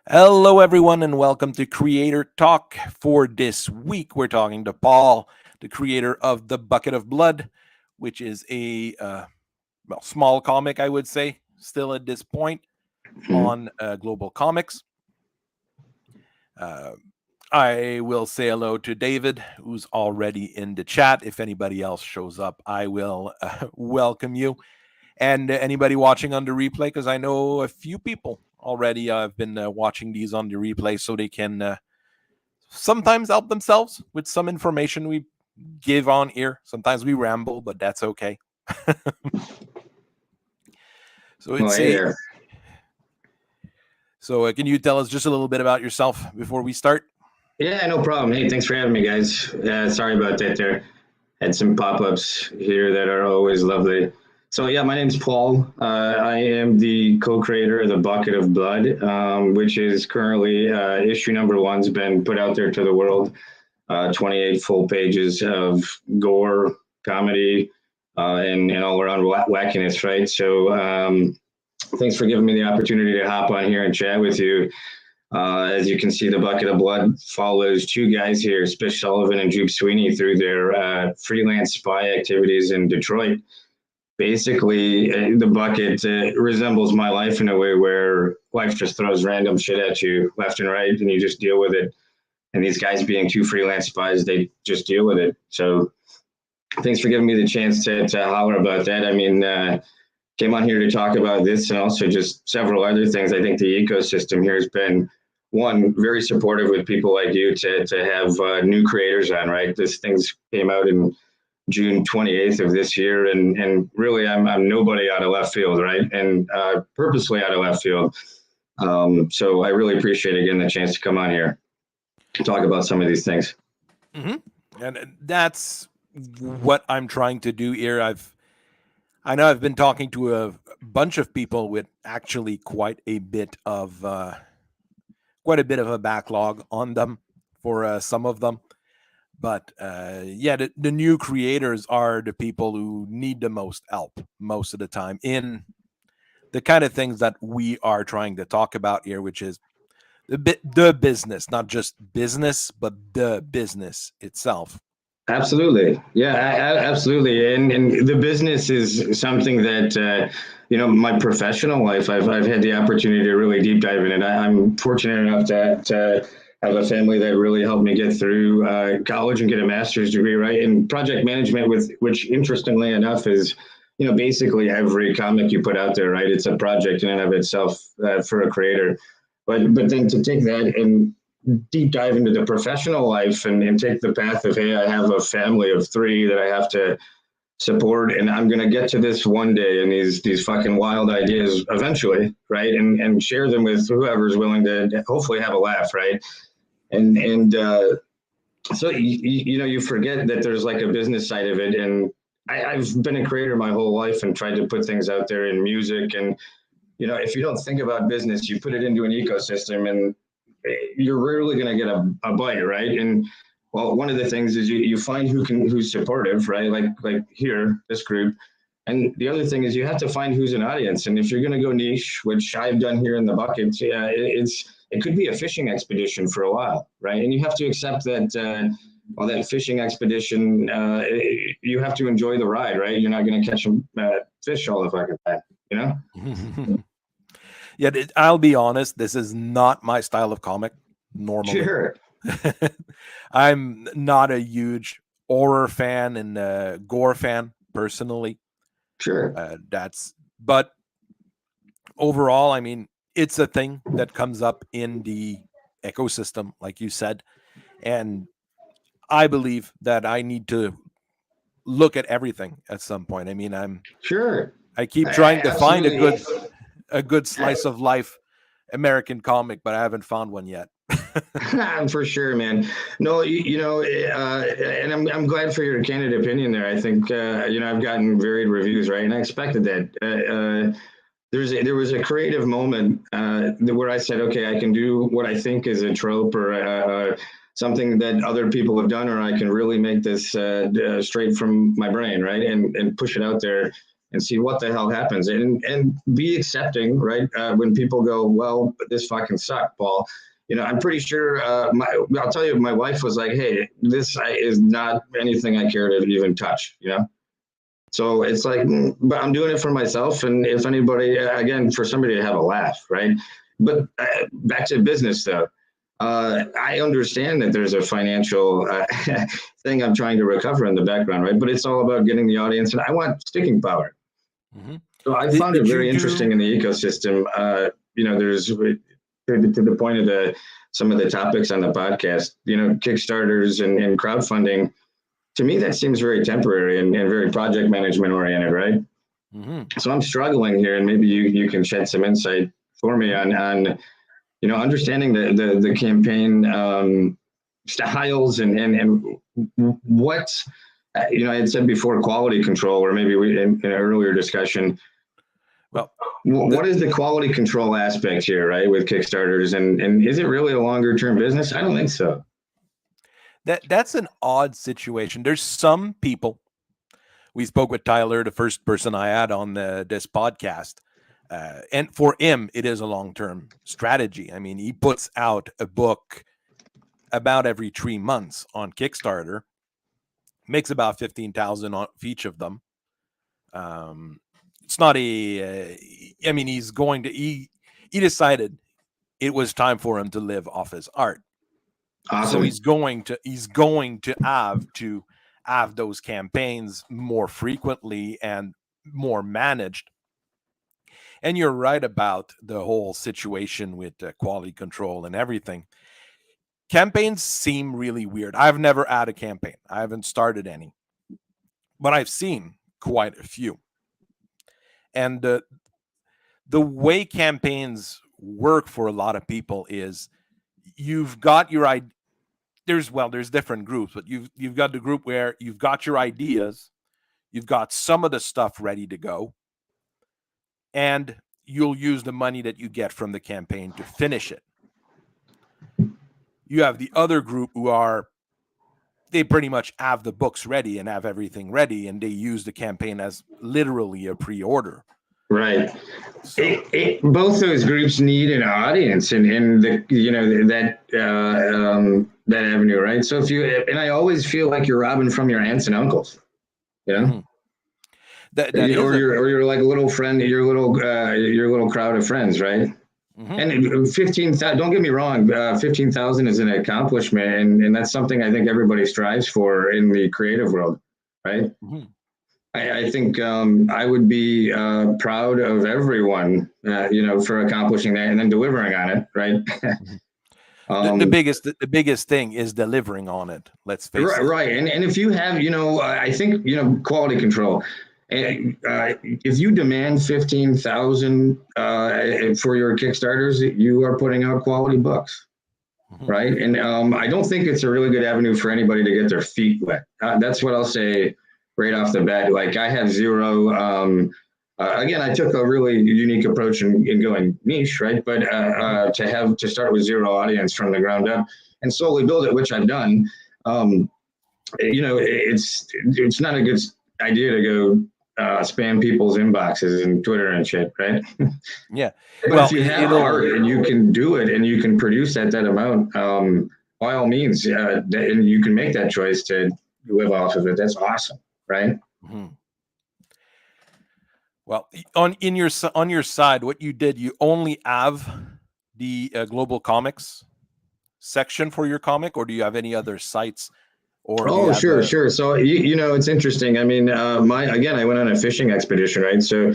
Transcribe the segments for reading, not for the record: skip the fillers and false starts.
Hello, everyone, and welcome to Creator Talk. For this week, we're talking to Paul, the creator of The Bucket of Blood, which is a small comic, I would say, still at this point on Global Comics. I will say hello to David, who's already in the chat. If anybody else shows up, I will welcome you. And anybody watching on the replay, because I know a few people already have been watching these on the replay, so they can sometimes help themselves with some information we give on here. Sometimes we ramble, but that's okay. So it's So can you tell us just a little bit about yourself before we start? Yeah, no problem. Hey, thanks for having me, guys. Sorry about that there. Had some pop-ups here that are always lovely. So yeah, my name's Paul. I am the co-creator of The Bucket of Blood, which is currently issue number one's been put out there to the world. 28 full pages of gore, comedy, and all around wackiness, right? So thanks for giving me the opportunity to hop on here and chat with you. As you can see, The Bucket of Blood follows two guys here, Spish Sullivan and Jupe Sweeney, through their freelance spy activities in Detroit. Basically, The Bucket resembles my life in a way where life just throws random shit at you left and right, and you just deal with it. And these guys being two freelance spies, they just deal with it. So thanks for giving me the chance to holler about that. I mean, came on here to talk about this and also just several other things. I think the ecosystem here has been, one, very supportive with people like you to have new creators on, right? This thing's came out in June 28th of this year, and really I'm nobody out of left field, right? And purposely out of left field. So I really appreciate, again, the chance to come on here to talk about some of these things. Mm-hmm. And that's what I'm trying to do here. I know I've been talking to a bunch of people with actually quite a bit of a backlog on them for some of them. But the new creators are the people who need the most help most of the time in the kind of things that we are trying to talk about here, which is the business, not just business, but the business itself. Absolutely. Yeah, absolutely. And the business is something that, my professional life, I've had the opportunity to really deep dive in it. I'm fortunate enough to have a family that really helped me get through college and get a master's degree, right? In project management, which interestingly enough is, basically every comic you put out there, right? It's a project in and of itself for a creator. But then to take that and deep dive into the professional life and take the path of, hey, I have a family of three that I have to support, and I'm going to get to this one day, and these fucking wild ideas eventually, right? And share them with whoever's willing to hopefully have a laugh, right? And so you forget that there's like a business side of it. And I've been a creator my whole life and tried to put things out there in music. And if you don't think about business, you put it into an ecosystem, and you're rarely going to get a bite, right? And well, one of the things is you find who's supportive, right? Like here, this group. And the other thing is you have to find who's an audience. And if you're going to go niche, which I've done here in the Bucket, it could be a fishing expedition for a while, right? And you have to accept that that fishing expedition, you have to enjoy the ride, right? You're not going to catch fish all the fucking time, Yeah, I'll be honest, this is not my style of comic normally. Sure. I'm not a huge horror fan and gore fan personally. Sure. But overall, I mean, it's a thing that comes up in the ecosystem, like you said. And I believe that I need to look at everything at some point. I mean, I keep trying to find a good slice of life American comic, but I haven't found one yet. For sure, man. No, and I'm glad for your candid opinion there. I think I've gotten varied reviews, right? And I expected that. There was a creative moment where I said, okay, I can do what I think is a trope or something that other people have done, or I can really make this straight from my brain, right? And push it out there and see what the hell happens, and be accepting, right? When people go, well, this fucking sucked, Paul. I'm pretty sure. I'll tell you, my wife was like, "Hey, this is not anything I care to even touch." So it's like, but I'm doing it for myself, and if anybody, again, for somebody to have a laugh, right? But back to business though. I understand that there's a financial thing I'm trying to recover in the background, right? But it's all about getting the audience, and I want sticking power. So I found it very interesting in the ecosystem. There's to the point of some of the topics on the podcast, Kickstarters and crowdfunding. To me, that seems very temporary and very project management oriented, right? So I'm struggling here, and maybe you can shed some insight for me on understanding the campaign styles and what I had said before, quality control, or maybe we in an earlier discussion. Well, what is the quality control aspect here, right, with Kickstarters, and is it really a longer term business? I don't think so. That's an odd situation. There's some people. We spoke with Tyler, the first person I had on this podcast, and for him, it is a long-term strategy. I mean, he puts out a book about every 3 months on Kickstarter, makes about 15,000 on each of them. It's not I mean, he decided it was time for him to live off his art. Awesome. So he's going to have those campaigns more frequently and more managed. And you're right about the whole situation with quality control and everything. Campaigns seem really weird. I've never had a campaign. I haven't started any, but I've seen quite a few. And the way campaigns work for a lot of people is you've got your idea. There's different groups, but you've got the group where you've got your ideas, you've got some of the stuff ready to go, and you'll use the money that you get from the campaign to finish it. You have the other group they pretty much have the books ready and have everything ready, and they use the campaign as literally a pre-order. Right. So, both those groups need an audience and that avenue, right? So and I always feel like you're robbing from your aunts and uncles, or you're like a little friend, your little crowd of friends, right? And 15,000. Don't get me wrong, 15,000 is an accomplishment, and that's something I think everybody strives for in the creative world, right? I think I would be proud of everyone, for accomplishing that and then delivering on it, right? The biggest thing is delivering on it. Let's face it. Right, and if you have, I think quality control. If you demand 15,000 for your Kickstarters, you are putting out quality books, right? And I don't think it's a really good avenue for anybody to get their feet wet. That's what I'll say right off the bat. Like, I have zero. Again, I took a really unique approach in going niche, right? But to start with zero audience from the ground up and slowly build it, which I've done. It's not a good idea to go spam people's inboxes and Twitter and shit, right? Yeah. But if you have art and you can do it and you can produce that amount, by all means, and you can make that choice to live off of it. That's awesome, right? Well, on your side, what you did, you only have the global comics section for your comic, or do you have any other sites? Or sure. So it's interesting. I mean, I went on a fishing expedition, right? So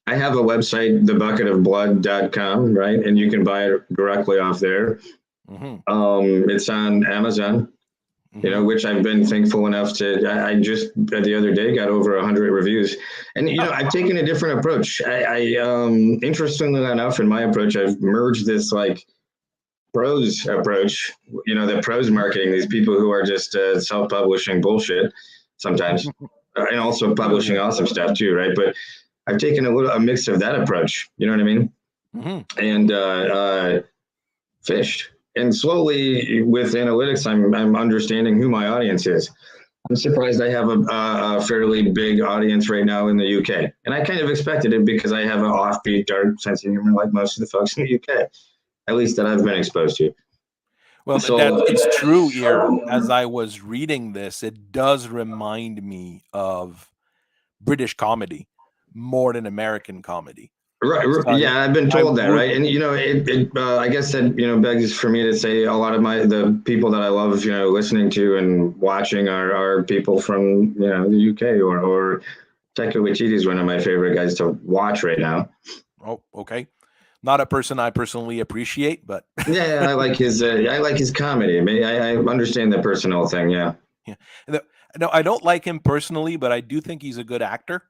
I have a website, thebucketofblood.com, right? And you can buy it directly off there. It's on Amazon, which I've been thankful enough to. I just the other day got over 100 reviews, and I've taken a different approach. I interestingly enough, in my approach, I've merged this like prose approach, the prose marketing, these people who are just self-publishing bullshit sometimes, and also publishing awesome stuff too, right? But I've taken a mix of that approach, you know what I mean? And fished. And slowly with analytics, I'm understanding who my audience is. I'm surprised I have a fairly big audience right now in the UK. And I kind of expected it because I have an offbeat, dark sense of humor like most of the folks in the UK, at least that I've been exposed to. Well, that So, it's true here. As I was reading this, it does remind me of British comedy more than American comedy. right, So yeah, I've been I told that, would, right? And I guess that begs for me to say a lot of the people that I love, listening to and watching are people from the UK or Taika Waititi is one of my favorite guys to watch right now. oh, okay. Not a person I personally appreciate, but Yeah, I like his comedy. I understand the personal thing. Yeah, yeah. No, I don't like him personally, but I do think he's a good actor.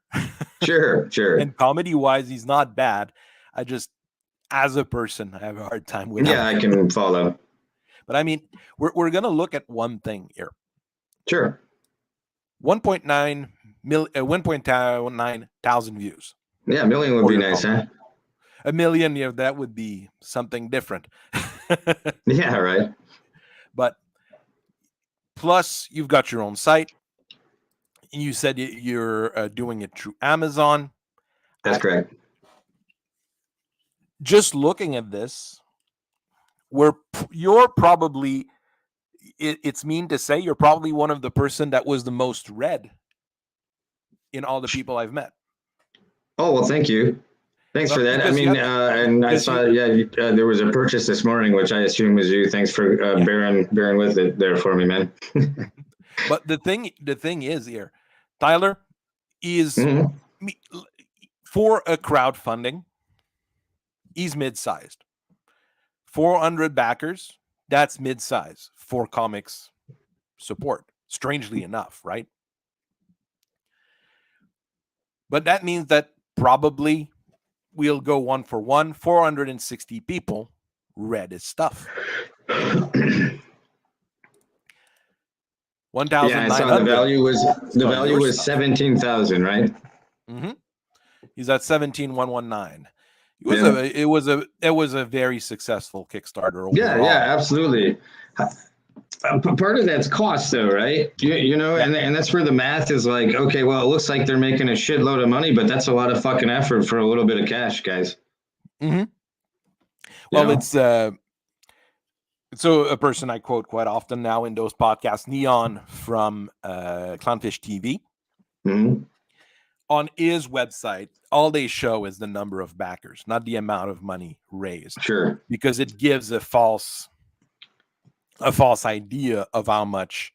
sure. And comedy wise, he's not bad. I just, as a person, I have a hard time with him. Yeah, I can follow. But I mean, we're gonna look at one thing here. Sure. 1.9 thousand views. Yeah, a million would be nice, huh? A million, that would be something different. Yeah, right. But plus, you've got your own site. You said you're doing it through Amazon. That's correct. Just looking at this, you're probably, it's mean to say, you're probably one of the person that was the most read in all the people I've met. Oh, well, thank you. Thanks for that. I mean, and I saw, there was a purchase this morning, which I assume was you. Thanks for bearing with it there for me, man. But the thing is here, Tyler is for a crowdfunding, he's mid-sized. 400 backers, that's mid-size for comics support. Strangely enough, right? But that means that probably we'll go 1 for 1. 460 people read his stuff. 1,900. Yeah, I saw the value was 17,000, right? Mm-hmm. He's at 17,119. It was a very successful Kickstarter overall. Yeah, absolutely. Part of that's cost, though, right? And that's where the math is like, okay, well, it looks like they're making a shitload of money, but that's a lot of fucking effort for a little bit of cash, guys. Mm-hmm. Well, it's so a person I quote quite often now in those podcasts, Neon from Clownfish TV. Mm-hmm. On his website, all they show is the number of backers, not the amount of money raised. Sure. Because it gives a false idea of how much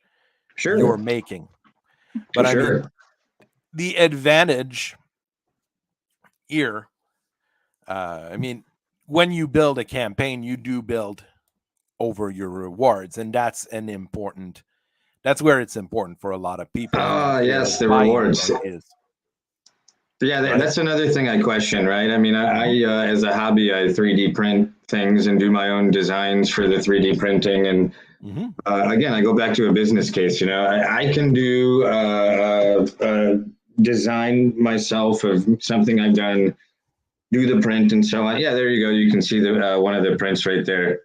you're making. But I mean, the advantage here, when you build a campaign, you do build over your rewards, and that's where it's important for a lot of people. Yes, the rewards. Yeah, that's another thing I question, right? I mean, I as a hobby, I 3D print things and do my own designs for the 3D printing. And again, I go back to a business case. I can do design myself of something I've done, do the print and so on. Yeah, there you go. You can see the one of the prints right there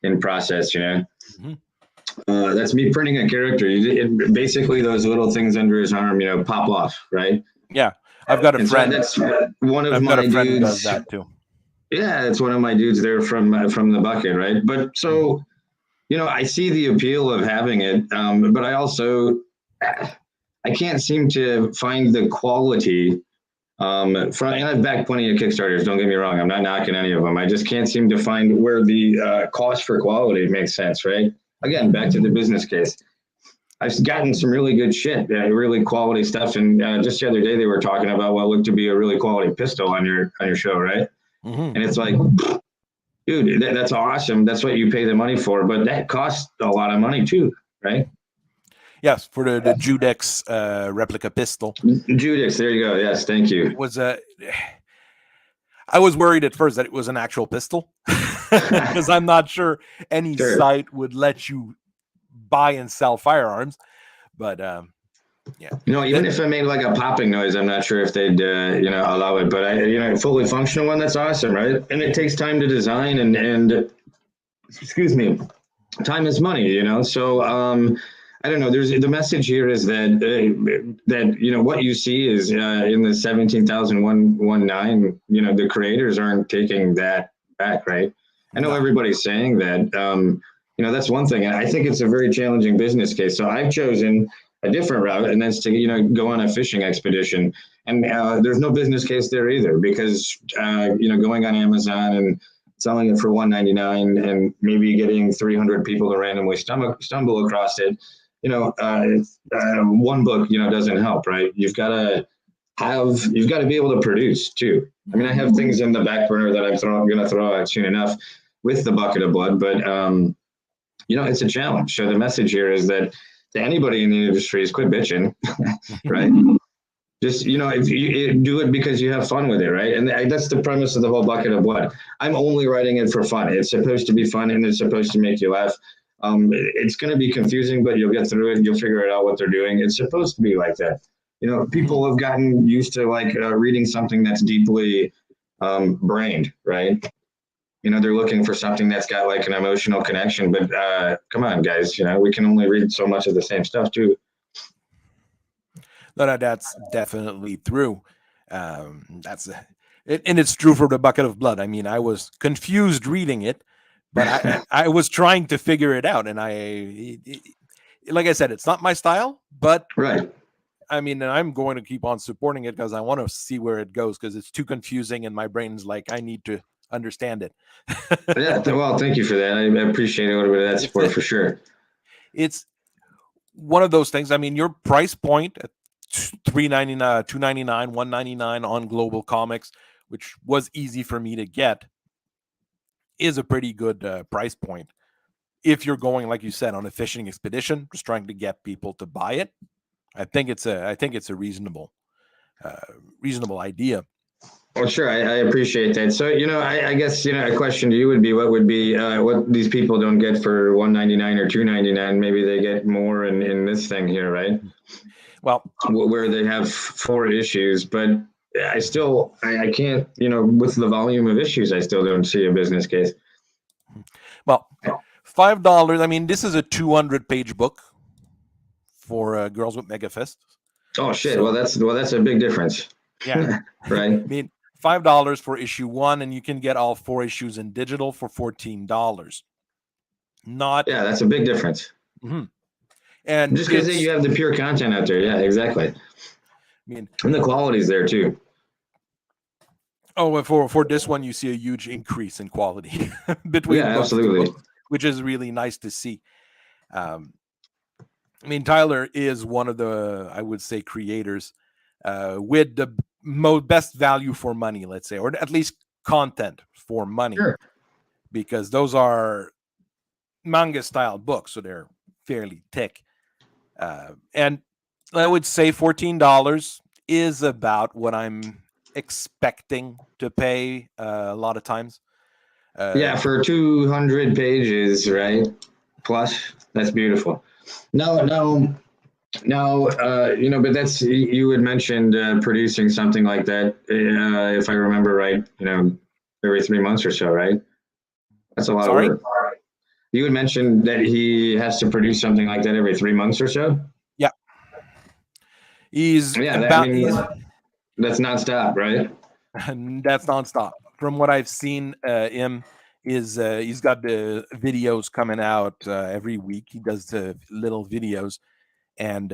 in process. That's me printing a character. Basically, those little things under his arm, pop off, right? Yeah. I've got a friend. That's one of my dudes. Who does that too. Yeah, it's one of my dudes there from the bucket, right? But so, I see the appeal of having it, but I also I can't seem to find the quality. And I've backed plenty of Kickstarters. Don't get me wrong. I'm not knocking any of them. I just can't seem to find where the cost for quality makes sense, right? Again, back to the business case. I've gotten some really good shit, really quality stuff. And just the other day, they were talking about what looked to be a really quality pistol on your show, right? And it's like, dude, that's awesome. That's what you pay the money for, but that costs a lot of money too, right? Yes, for the Judex replica pistol. Judex, there you go. Yes, thank you. It was I was worried at first that it was an actual pistol because I'm not sure any site would let you buy and sell firearms, but yeah. Even if I made like a popping noise, I'm not sure if they'd allow it. But a fully functional one, that's awesome, right? And it takes time to design, and excuse me, time is money, So I don't know. There's the message here is that that what you see is in the 17,119. The creators aren't taking that back, right? I know No. everybody's saying that. That's one thing. I think it's a very challenging business case. So I've chosen a different route, and that's to go on a fishing expedition. And there's no business case there either, because going on Amazon and selling it for 199 and maybe getting 300 people to randomly stumble across it, one book doesn't help, right? You've got to be able to produce too. I mean, I have things in the back burner that I'm going to throw out soon enough with the bucket of blood, but it's a challenge. So the message here is that to anybody in the industry is quit bitching, right? Just if you do it because you have fun with it, right? And that's the premise of the whole bucket of blood. I'm only writing it for fun. It's supposed to be fun, and it's supposed to make you laugh. It's going to be confusing, but you'll get through it. You'll figure it out what they're doing. It's supposed to be like that. People have gotten used to reading something that's deeply brained, right? They're looking for something that's got an emotional connection. But come on, guys, we can only read so much of the same stuff too. No, that's definitely true. And it's true for the bucket of blood. I mean, I was confused reading it, but I was trying to figure it out, and like I said, it's not my style, but right. I mean, I'm going to keep on supporting it because I want to see where it goes, because it's too confusing, and my brain's like, I need to understand it. Yeah, well, thank you for that. I appreciate a little bit of that support for sure. It's one of those things. I mean, your price point at $3.99, $2.99, $1.99 on Global Comics, which was easy for me to get, is a pretty good price point. If you're going, like you said, on a fishing expedition, just trying to get people to buy it, I think it's a reasonable idea. Well, sure, I appreciate that. So, I guess a question to you would be, what would be what these people don't get for $1.99 or $2.99? Maybe they get more in this thing here, right? Well, where they have 4 issues, but I can't, with the volume of issues, I still don't see a business case. Well, $5. I mean, this is a 200-page book for Girls with Mega Fists. Oh shit! So, well, that's a big difference. Yeah, right. I mean, $5 for issue 1, and you can get all 4 issues in digital for $14. Yeah, that's a big difference. Mm-hmm. And just because you have the pure content out there, yeah, exactly. I mean, and the quality's there too. Oh, for this one, you see a huge increase in quality between books, absolutely, which is really nice to see. I mean, Tyler is one of the, I would say, creators with the best value for money, let's say, or at least content for money, sure. Because those are manga style books, so they're fairly thick. And I would say $14 is about what I'm expecting to pay a lot of times. For 200 pages, right? Plus, that's beautiful. No, but that's, you had mentioned producing something like that, if I remember right, every 3 months or so, right? That's a lot of work. You had mentioned that he has to produce something like that every 3 months or so? Yeah. That's nonstop, right? That's nonstop. From what I've seen, him is he's got the videos coming out every week. He does the little videos, and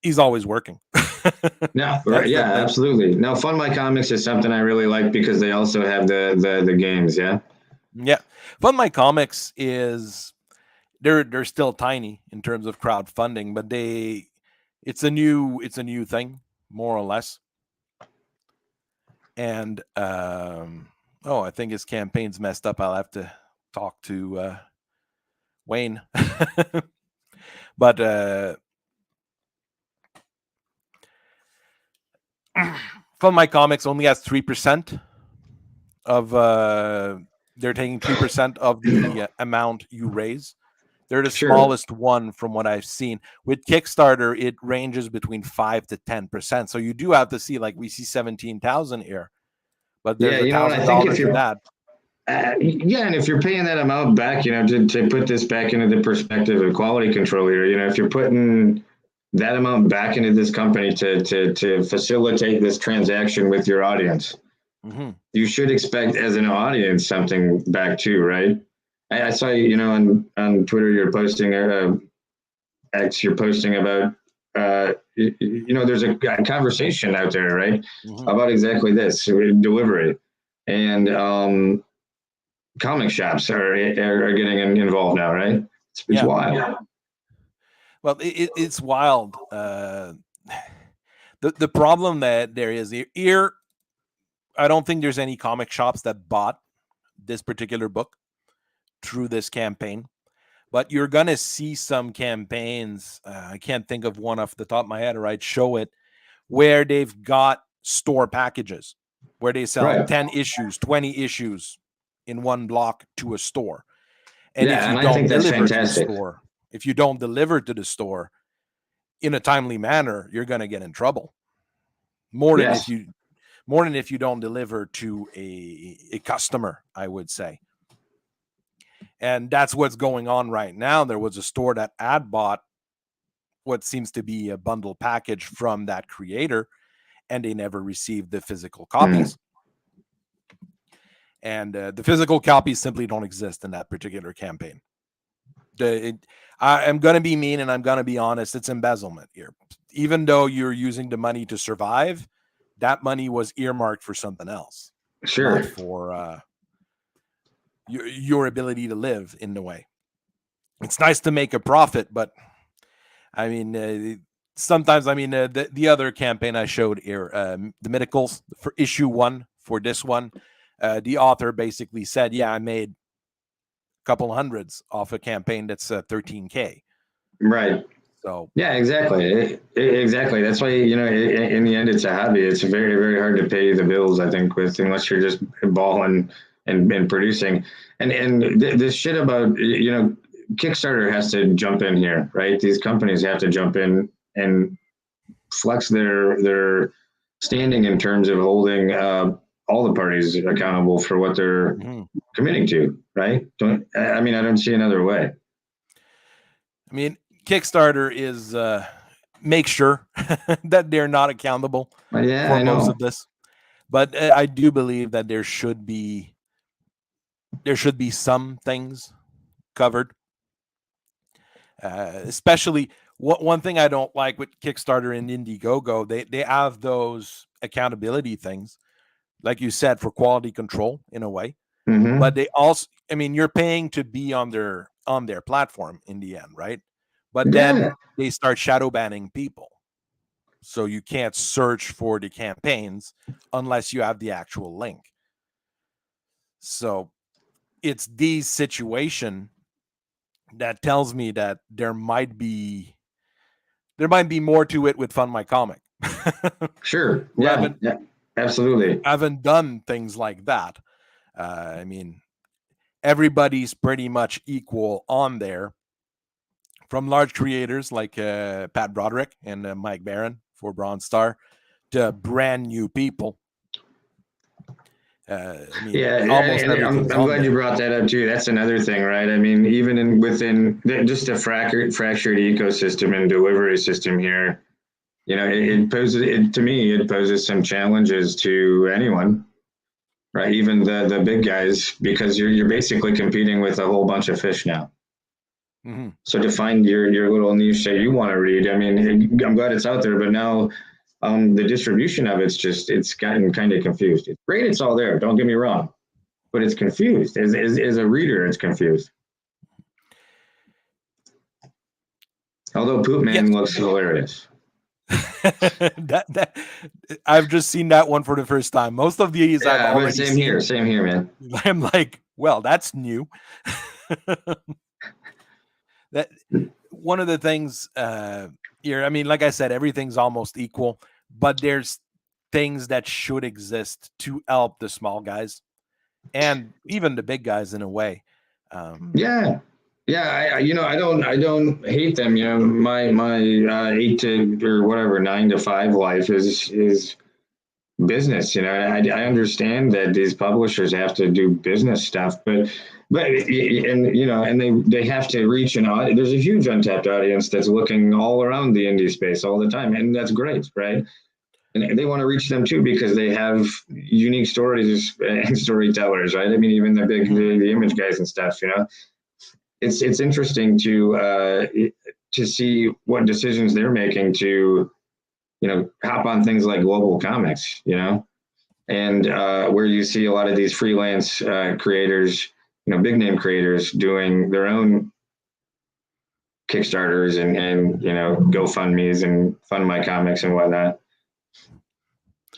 he's always working. Yeah, right. Yeah, absolutely. Now, Fund My Comics is something I really like because they also have the games. Yeah. Yeah, Fund My Comics is they're still tiny in terms of crowdfunding, but it's a new thing, more or less. And I think his campaign's messed up. I'll have to talk to Wayne. But Fund My Comics only has 3% of they're taking 3% of the amount you raise. They're the smallest one from what I've seen. With Kickstarter, it ranges between 5 to 10%. So you do have to see, like we see 17,000 here, but there's $1,000 for that. Yeah, and if you're paying that amount back, to put this back into the perspective of quality control here, if you're putting that amount back into this company to facilitate this transaction with your audience, you should expect as an audience something back too, right? I saw on Twitter you're posting X, you're posting about there's a conversation out there, right, about exactly this delivery, and comic shops are getting involved now, right? It's wild. Well, it's wild. The problem that there is here, I don't think there's any comic shops that bought this particular book through this campaign, but you're gonna see some campaigns. I can't think of one off the top of my head, or I'd show it, where they've got store packages where they sell 10 issues, 20 issues in one block to a store. And if you don't deliver to the store, if you don't deliver to the store in a timely manner, you're going to get in trouble. More than if you don't deliver to a customer, I would say. And that's what's going on right now. There was a store that had bought what seems to be a bundle package from that creator, and they never received the physical copies. And the physical copies simply don't exist in that particular campaign. I'm going to be mean and I'm going to be honest. It's embezzlement here. Even though you're using the money to survive, that money was earmarked for something else. Sure. Not for your ability to live in the way. It's nice to make a profit, but I mean, sometimes, the other campaign I showed here, the Medicals for issue 1 for this one, the author basically said, yeah, I made a couple hundreds off a campaign that's $13K. Right. So yeah, exactly. Exactly. That's why, in the end, it's a hobby. It's very, very hard to pay the bills, I think, unless you're just balling and producing. And this shit about, Kickstarter has to jump in here, right? These companies have to jump in and flex their standing in terms of holding all the parties accountable for what they're committing to, right? I don't see another way. Kickstarter is make sure that they're not accountable for most of this. But I do believe that there should be some things covered. Especially one thing I don't like with Kickstarter and Indiegogo, they have those accountability things, like you said, for quality control in a way. But they also, you're paying to be on their platform in the end, right? But then they start shadow banning people. So you can't search for the campaigns unless you have the actual link. So it's these situation that tells me that there might be more to it with Fund My Comic. Sure. Yeah, absolutely. Haven't done things like that. Everybody's pretty much equal on there, from large creators like Pat Broderick and Mike Barron for Bronze Star to brand new people. Almost I'm glad you brought that up too. That's another thing, right? Even within just a fractured ecosystem and delivery system here, it poses some challenges to anyone, right? Even the big guys, because you're basically competing with a whole bunch of fish now. So to find your little niche that you want to read, I'm glad it's out there, but now the distribution of it's gotten kind of confused. It's great, it's all there, don't get me wrong, but it's confused. As a reader, it's confused. Although Poop Man looks hilarious. that I've just seen that one for the first time. Most of these I've already seen. Same here, man. I'm like, well, that's new. That one of the things here, like I said, everything's almost equal, but there's things that should exist to help the small guys and even the big guys in a way. I don't hate them. My 8 to or whatever 9 to 5 life is business. I understand that these publishers have to do business stuff, but and they have to reach an audience. There's a huge untapped audience that's looking all around the indie space all the time, and that's great, right? And they want to reach them too because they have unique stories and storytellers, right? I mean, even the image guys and stuff. It's interesting to see what decisions they're making to hop on things like global comics, and where you see a lot of these freelance creators, big name creators doing their own Kickstarters and GoFundMe's and Fund My Comics and whatnot.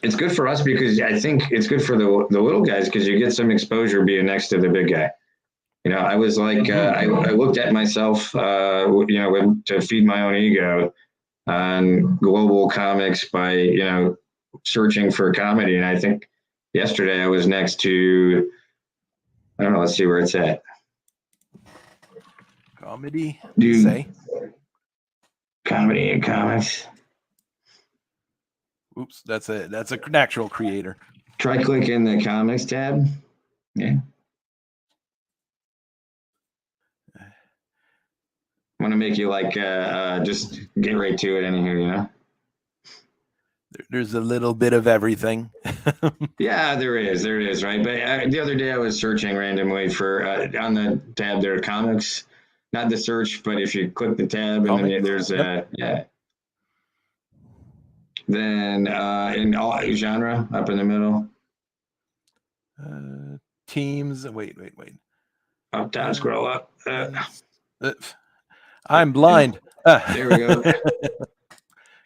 It's good for us because I think it's good for the little guys because you get some exposure being next to the big guy. I was like, I looked at myself, to feed my own ego on global comics by, searching for comedy. And I think yesterday I was next to, I don't know, let's see where it's at. Comedy, Dude, say. Comedy and comics. Oops, that's a natural creator. Try clicking the comics tab. Yeah. I want to make you like just get right to it in here, There's a little bit of everything. Yeah, there is, right? But the other day I was searching randomly for on the tab there comics, not the search, but if you click the tab and then there's yeah. Then in all genre up in the middle. Teams. Wait. Up down, scroll up. I'm blind. There we go.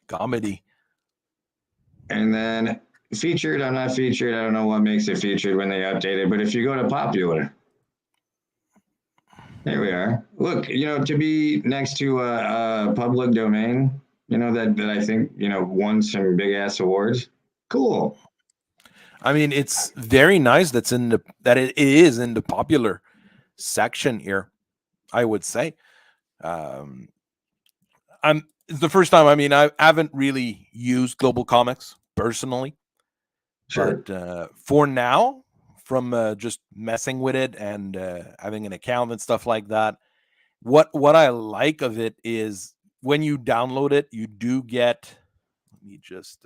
Comedy. And then featured, I'm not featured. I don't know what makes it featured when they update it, but if you go to popular, there we are. Look, to be next to a public domain, that I think, won some big ass awards. Cool. I mean, it's very nice that it is in the popular section here, I would say. It's the first time. I mean, I haven't really used Global Comics personally, sure. But for now, from just messing with it and having an account and stuff like that, what I like of it is when you download it, you do get. Let me just.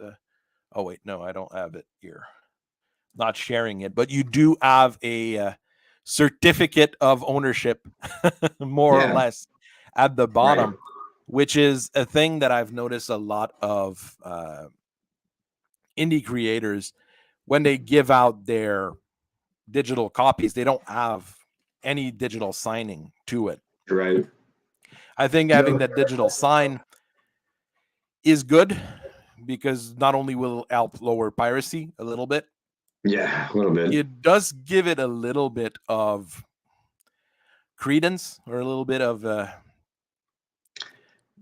Oh wait, no, I don't have it here. Not sharing it, but you do have a certificate of ownership, more or less, at the bottom. Right. Which is a thing that I've noticed a lot of indie creators when they give out their digital copies, they don't have any digital signing to it. Right. I think having that digital sign is good because not only will it help lower piracy a little bit. Yeah, a little bit. It does give it a little bit of credence or a little bit of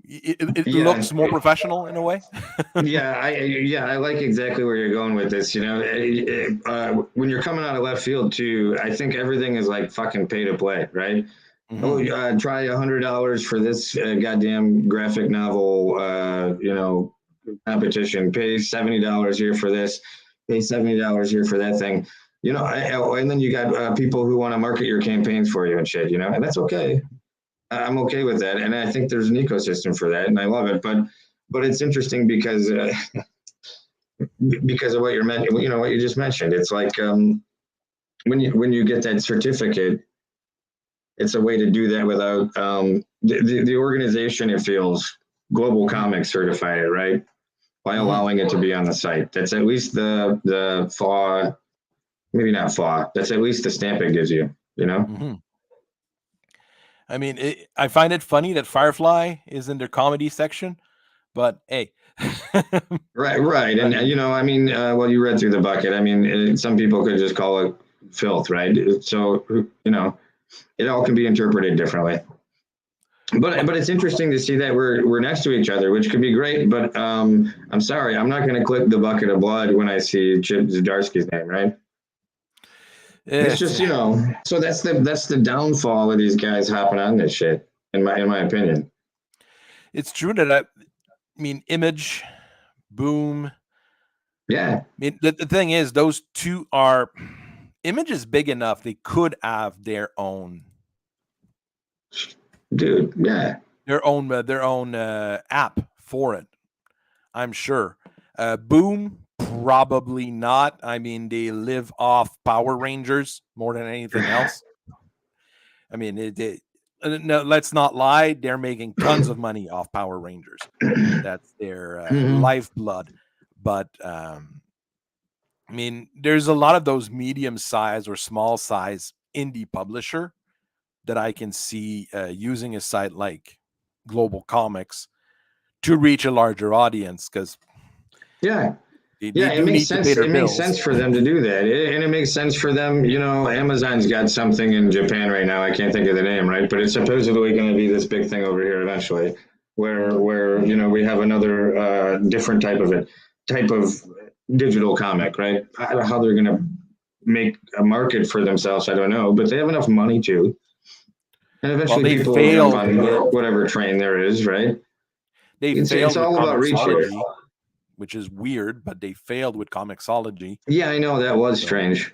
it looks more professional in a way. I like exactly where you're going with this. When you're coming out of left field too, I think everything is like fucking pay to play, right? Mm-hmm. Try $100 for this goddamn graphic novel, competition. Pay $70 here for this. Pay $70 here for that thing. And then you got people who want to market your campaigns for you and shit. And that's okay. I'm okay with that, and I think there's an ecosystem for that, and I love it. But it's interesting because of what what you just mentioned. It's like when you get that certificate, it's a way to do that without the organization. It feels Global Comics certified it, right? By allowing it to be on the site. That's at least the FAW, maybe not FAW. That's at least the stamp it gives you. Mm-hmm. I mean, I find it funny that Firefly is in their comedy section, but hey. Right. And, I mean, well, you read through the bucket. I mean, some people could just call it filth, right? So, it all can be interpreted differently. But it's interesting to see that we're next to each other, which could be great. But I'm sorry, I'm not going to click the bucket of blood when I see Chip Zdarsky's name, right? It's just so that's the downfall of these guys hopping on this shit, in my opinion. It's true that I mean, Image, Boom, Yeah, I mean, the thing is, those two are Image is big enough. They could have dude. Yeah. their own app for it. I'm sure. Boom, probably not. I mean, they live off Power Rangers more than anything else. I mean, no, let's not lie. They're making tons of money off Power Rangers. That's their Hmm. lifeblood. But I mean, there's a lot of those medium size or small size indie publisher that I can see using a site like Global Comics to reach a larger audience because Yeah. they Yeah, it do makes need to pay sense. their It makes bills. sense for them to do that, and it makes sense for them. Amazon's got something in Japan right now. I can't think of the name, right? But it's supposedly going to be this big thing over here eventually, where Mm. we have another different type of digital comic, right? How they're going to make a market for themselves, I don't know, but they have enough money to, and Well, eventually people will jump on whatever train there is, right? they It's failed with all about reach here. Comixology, which is weird, but they failed with Comixology. Yeah, I know that was So strange.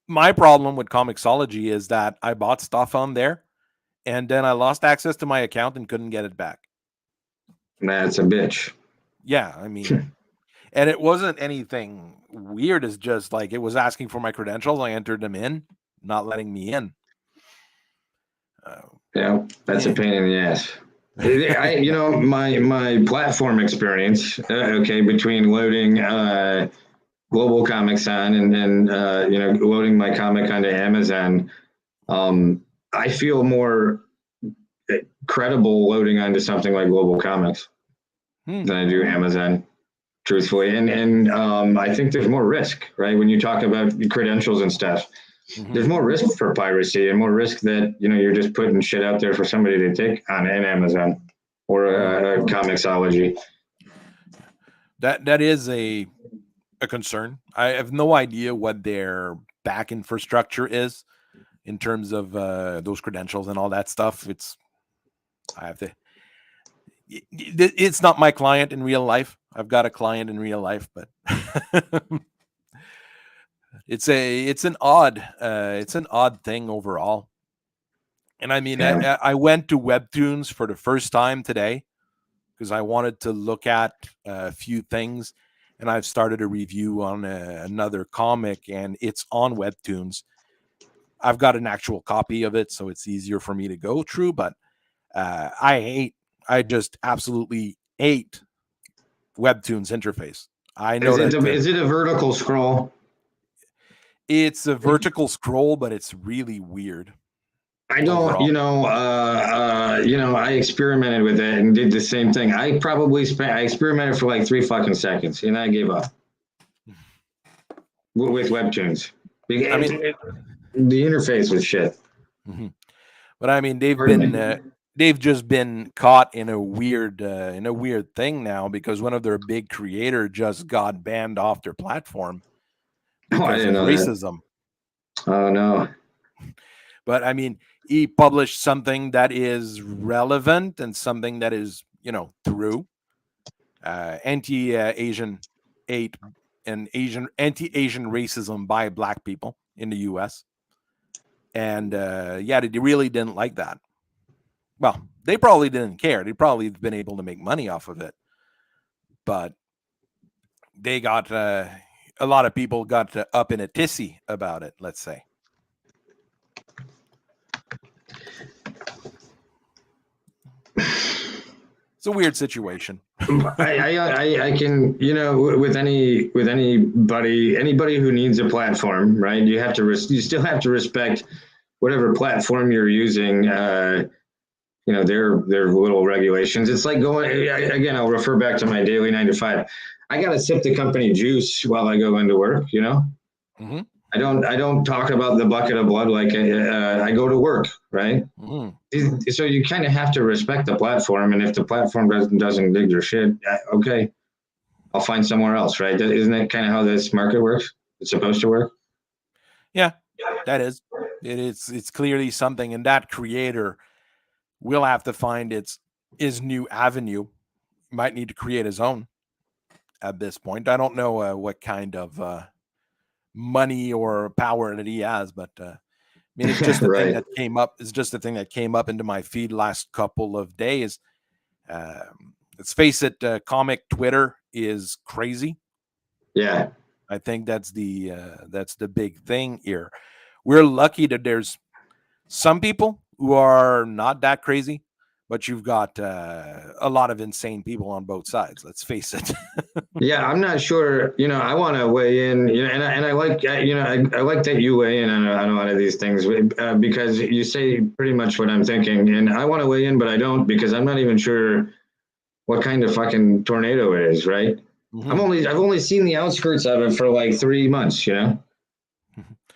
my problem with Comixology is that I bought stuff on there and then I lost access to my account and couldn't get it back. That's a bitch. Yeah, I mean, and it wasn't anything weird. It's just like it was asking for my credentials. I entered them in, not letting me in. Uh, Yeah, that's a yeah. pain in the ass. My platform experience, okay, between loading Global Comics on and loading my comic onto Amazon, I feel more credible loading onto something like Global Comics Hmm. than I do Amazon, truthfully. And I think there's more risk, right? When you talk about credentials and stuff, there's Mm-hmm. more risk for piracy and more risk that you're just putting shit out there for somebody to take on an Amazon or Mm. a Comixology. That is a concern. I have no idea what their back infrastructure is in terms of those credentials and all that stuff. I have to. It's not my client in real life. I've got a client in real life, but it's an odd thing overall. And I mean, Yeah. I went to Webtoons for the first time today because I wanted to look at a few things, and I've started a review on another comic, and it's on Webtoons. I've got an actual copy of it, so it's easier for me to go through. But I just absolutely hate Webtoons interface. I know that Is it a vertical scroll? it's a vertical scroll, but it's really weird I don't, overall. I experimented with it and did the same thing. I experimented for like 3 fucking seconds and I gave up with Webtoons. I mean, The interface was shit. mhm. But I mean, Pardon me. they've just been caught in a weird thing now because one of their big creator just got banned off their platform Oh, I because didn't of know that. racism. Oh no. But I mean, he published something that is relevant and something that is true. Anti-Asian hate and anti-Asian racism by Black people in the U.S. And yeah, they really didn't like that. Well, they probably didn't care. They probably been able to make money off of it, but they got a lot of people got up in a tizzy about it. Let's say it's a weird situation. I can with anybody who needs a platform, right? You still have to respect whatever platform you're using. Their little regulations. It's like going again. I'll refer back to my daily 9 to 5. I gotta sip the company juice while I go into work. Mm-hmm. I don't talk about the bucket of blood like I go to work, right? Mm-hmm. So you kind of have to respect the platform, and if the platform doesn't dig your shit, okay, I'll find somewhere else, right? Isn't that kind of how this market works? It's supposed to work. Yeah, that is. It's clearly something, and that creator will have to find his new avenue. Might need to create his own. at this point. I don't know what kind of money or power that he has, but I mean, it's just a thing Right. that came up. It's just a thing that came up into my feed last couple of days. Let's face it, comic Twitter is crazy. Yeah. I think that's the big thing here. We're lucky that there's some people who are not that crazy, but you've got a lot of insane people on both sides. Let's face it. Yeah, I'm not sure. I want to weigh in. And I like, I like that you weigh in on a lot of these things because you say pretty much what I'm thinking, and I want to weigh in, but I don't because I'm not even sure what kind of fucking tornado it is. Right? Mhm. I've only seen the outskirts of it for like 3 months.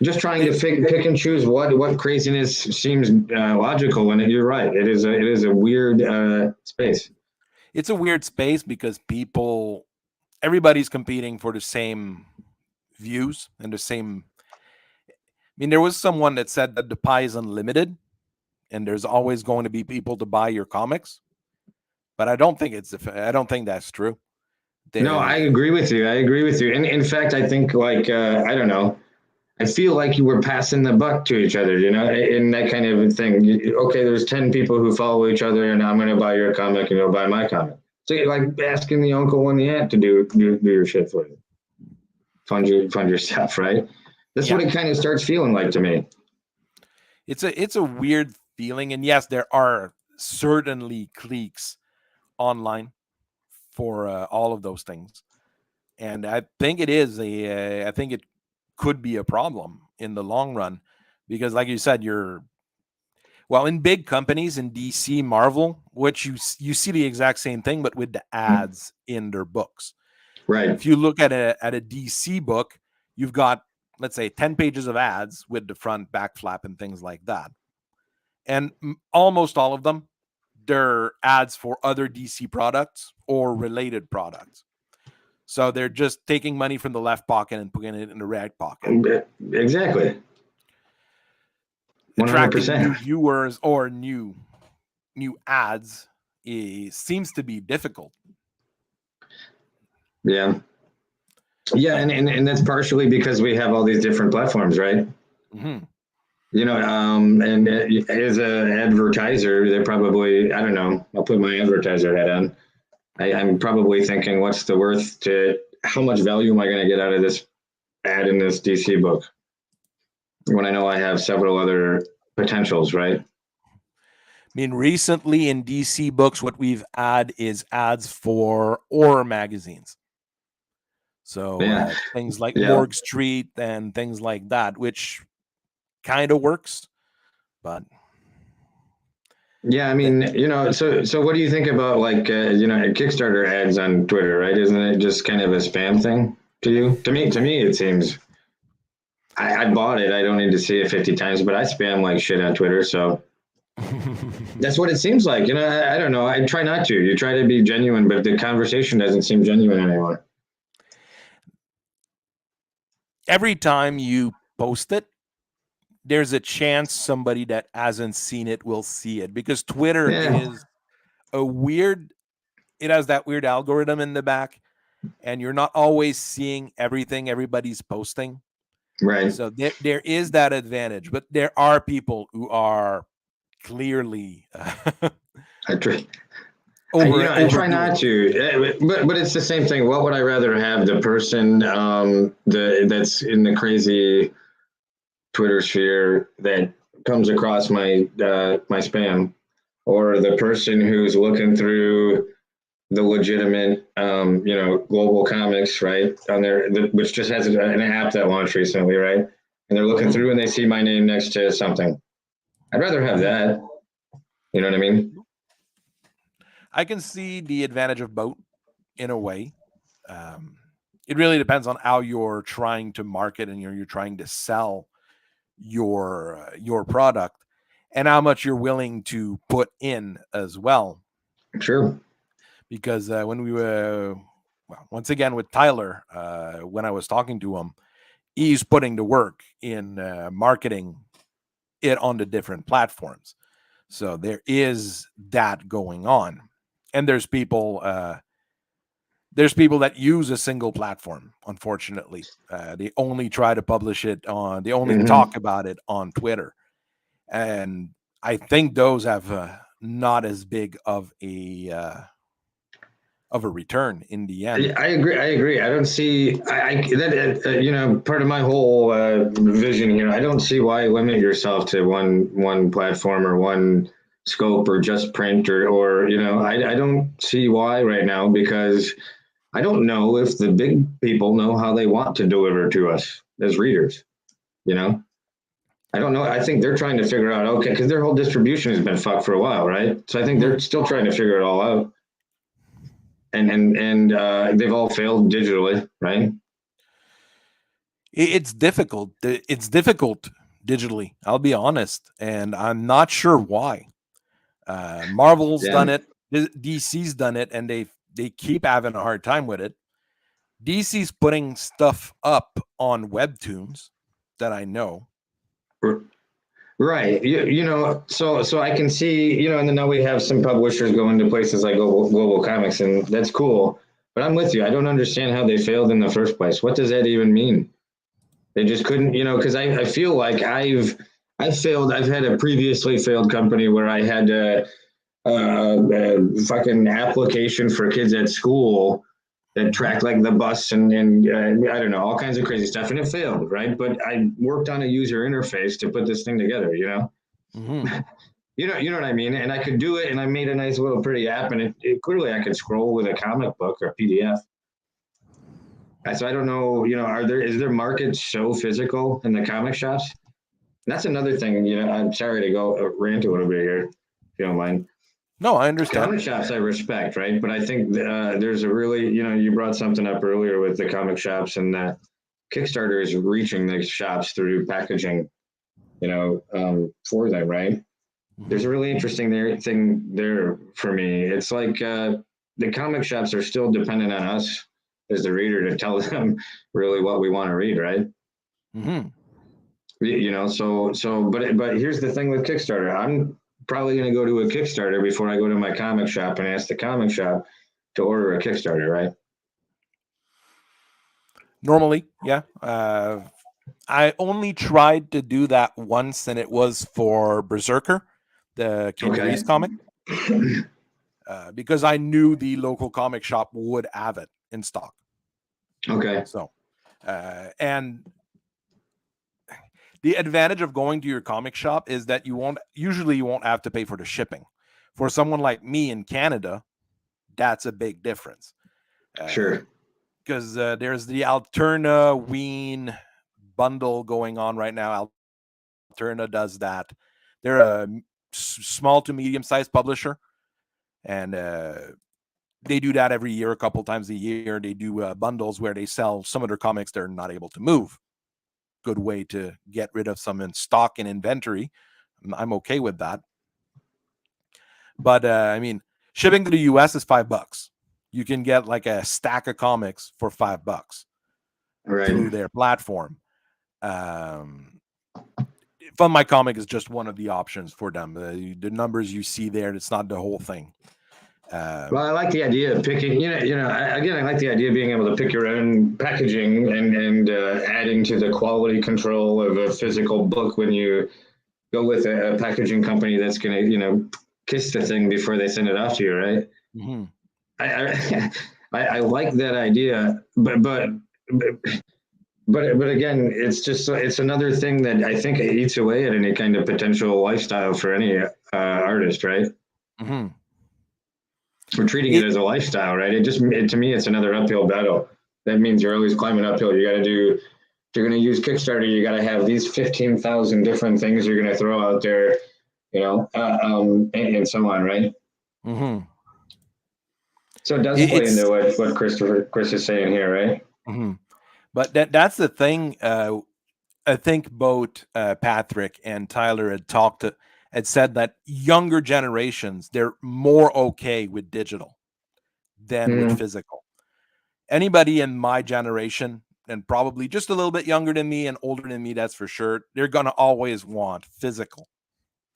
Just trying to It, pick and choose what craziness seems logical. And you're right. It is a weird space. it's a weird space because everybody's competing for the same views and the same. I mean, there was someone that said that the pie is unlimited and there's always going to be people to buy your comics, but I don't think that's true. No, I There, agree with you. I agree with you. And in fact, I think like I don't know. I feel like you were passing the buck to each other, in that kind of a thing. Okay, there's 10 people who follow each other, and I'm going to buy your comic, and you'll buy my comic. So you're like asking the uncle and the aunt to do your shit for you, fund your stuff, right? That's what yeah, it kind of starts feeling like to me. it's a weird feeling, and yes, there are certainly cliques online for all of those things, and I think it could be a problem in the long run because, like you said, in big companies in DC, Marvel, which you see the exact same thing, but with the ads in their books. Right. If you look at a DC book, you've got, let's say, 10 pages of ads with the front back flap and things like that, and almost all of them they're ads for other DC products or related products. So they're just taking money from the left pocket and putting it in the right pocket, Exactly. attracting 100%. new viewers or new ads seems to be difficult. Yeah. Yeah, But and that's partially because we have all these different platforms, right? mhm. And as an advertiser, they're probably, I don't know, I'll put my advertiser hat on. I'm probably thinking, what's the worth to, how much value am I going to get out of this ad in this DC book when I know I have several other potentials, right? I mean, recently in DC books, what we've had is ads for horror magazines. So Yeah, things like yeah, Morgue Street and things like that, which kind of works, but yeah. I the, mean, so what do you think about like Kickstarter ads on Twitter, right? Isn't it just kind of a spam thing to you? To me, it seems. I bought it. I don't need to see it 50 times, but I spam like shit on Twitter, so that's what it seems like. I don't know. I try not to. You try to be genuine, but the conversation doesn't seem genuine anymore. every time you post it, there's a chance somebody that hasn't seen it will see it because Twitter Yeah, is a weird, it has that weird algorithm in the back, and you're not always seeing everything everybody's posting. right. So there is that advantage, but there are people who are clearly I try. I try overdoing not it. to, but it's the same thing. What would I rather have? The person that's in the crazy Twitter sphere that comes across my spam, or the person who's looking through the legitimate, global comics, right? On there, which just has an app that launched recently, right? And they're looking Mhm, through and they see my name next to something. I'd rather have mhm. that. You know what I mean? I can see the advantage of both in a way. Um, it really depends on how you're trying to market and you're trying to sell your product and how much you're willing to put in as well. True. Because when we were, well, once again with Tyler, when I was talking to him, he's putting the work in marketing it on the different platforms. So there is that going on, and there's people There's people that use a single platform. Unfortunately, they only try to publish it on. They only Hmm. talk about it on Twitter, and I think those have not as big of a return in the end. I agree. I agree. I don't see that. Part of my whole vision here. I don't see why limit yourself to one platform or one scope or just print or I don't see why right now because I don't know if the big people know how they want to deliver to us as readers. You know, I don't know. I think they're trying to figure out okay because their whole distribution has been fucked for a while, right? So I think Mhm. they're still trying to figure it all out and they've all failed digitally, right? It's difficult. It's difficult digitally. I'll be honest, and I'm not sure why. Marvel's done Yeah. it. DC's done it, and they keep having a hard time with it. DC's putting stuff up on webtoons that I know. Right. So I can see, and then now we have some publishers going to places like Global Comics, and that's cool. But I'm with you. I don't understand how they failed in the first place. What does that even mean? They just couldn't, because I feel like I've failed. I've had a previously failed company where I had a fucking application for kids at school that Mhm. tracked like the bus and I don't know all kinds of crazy stuff, and it failed, right? But I worked on a user interface to put this thing together, Mhm. you know what I mean, and I could do it, and I made a nice little pretty app, and it clearly I could scroll with a comic book or PDF. So I don't know, is there market so physical in the comic shops? That's another thing, I'm sorry to go rant a little bit here, if you don't mind. No, I understand. Comic shops I respect, right? But I think there's a really, you brought something up earlier with the comic shops, and Kickstarter is reaching the shops through packaging, for them, right? There's Mhm. a really interesting thing there for me. It's like the comic shops are still dependent on us as the reader to tell them really what we want to read, right? Mhm. But here's the thing with Kickstarter. I'm probably going to go to a Kickstarter before I go to my comic shop and ask the comic shop to order a Kickstarter, right? Normally, yeah. I only tried to do that once, and it was for Berserker, the Kenny Okay. Reese comic, because I knew the local comic shop would have it in stock. Okay. So, and the advantage of going to your comic shop is that you won't have to pay for the shipping. For someone like me in Canada, that's a big difference. Sure. Because there's the Alterna Ween bundle going on right now. Alterna does that. They're a small to medium sized publisher, and they do that every year, a couple times a year. They do bundles where they sell some of their comics they're not able to move. Good way to get rid of some in stock and inventory. I'm okay with that. But I mean, shipping to the US is $5. You can get like a stack of comics for $5 Right. through their platform. Um, Fund My Comic is just one of the options for them. The numbers you see there, it's not the whole thing. Well, I like the idea of picking. I like the idea of being able to pick your own packaging and adding to the quality control of a physical book when you go with a packaging company that's going to, kiss the thing before they send it off to you, right? Mhm. I I like that idea, but again, it's just it's another thing that I think eats away at any kind of potential lifestyle for any artist, right? Mhm. We're treating it It, as a lifestyle, right? To me, it's another uphill battle. That means you're always climbing uphill. You got to do. If you're going to use Kickstarter, you got to have these 15,000 different things you're going to throw out there, and so on, right? mhm. So it does play into It's what Chris is saying here, right? mhm. But that's the thing. I think both Patrick and Tyler had said that younger generations they're more okay with digital than with Mm-hmm. physical. Anybody in my generation and probably just a little bit younger than me and older than me, that's for sure, they're gonna always want physical.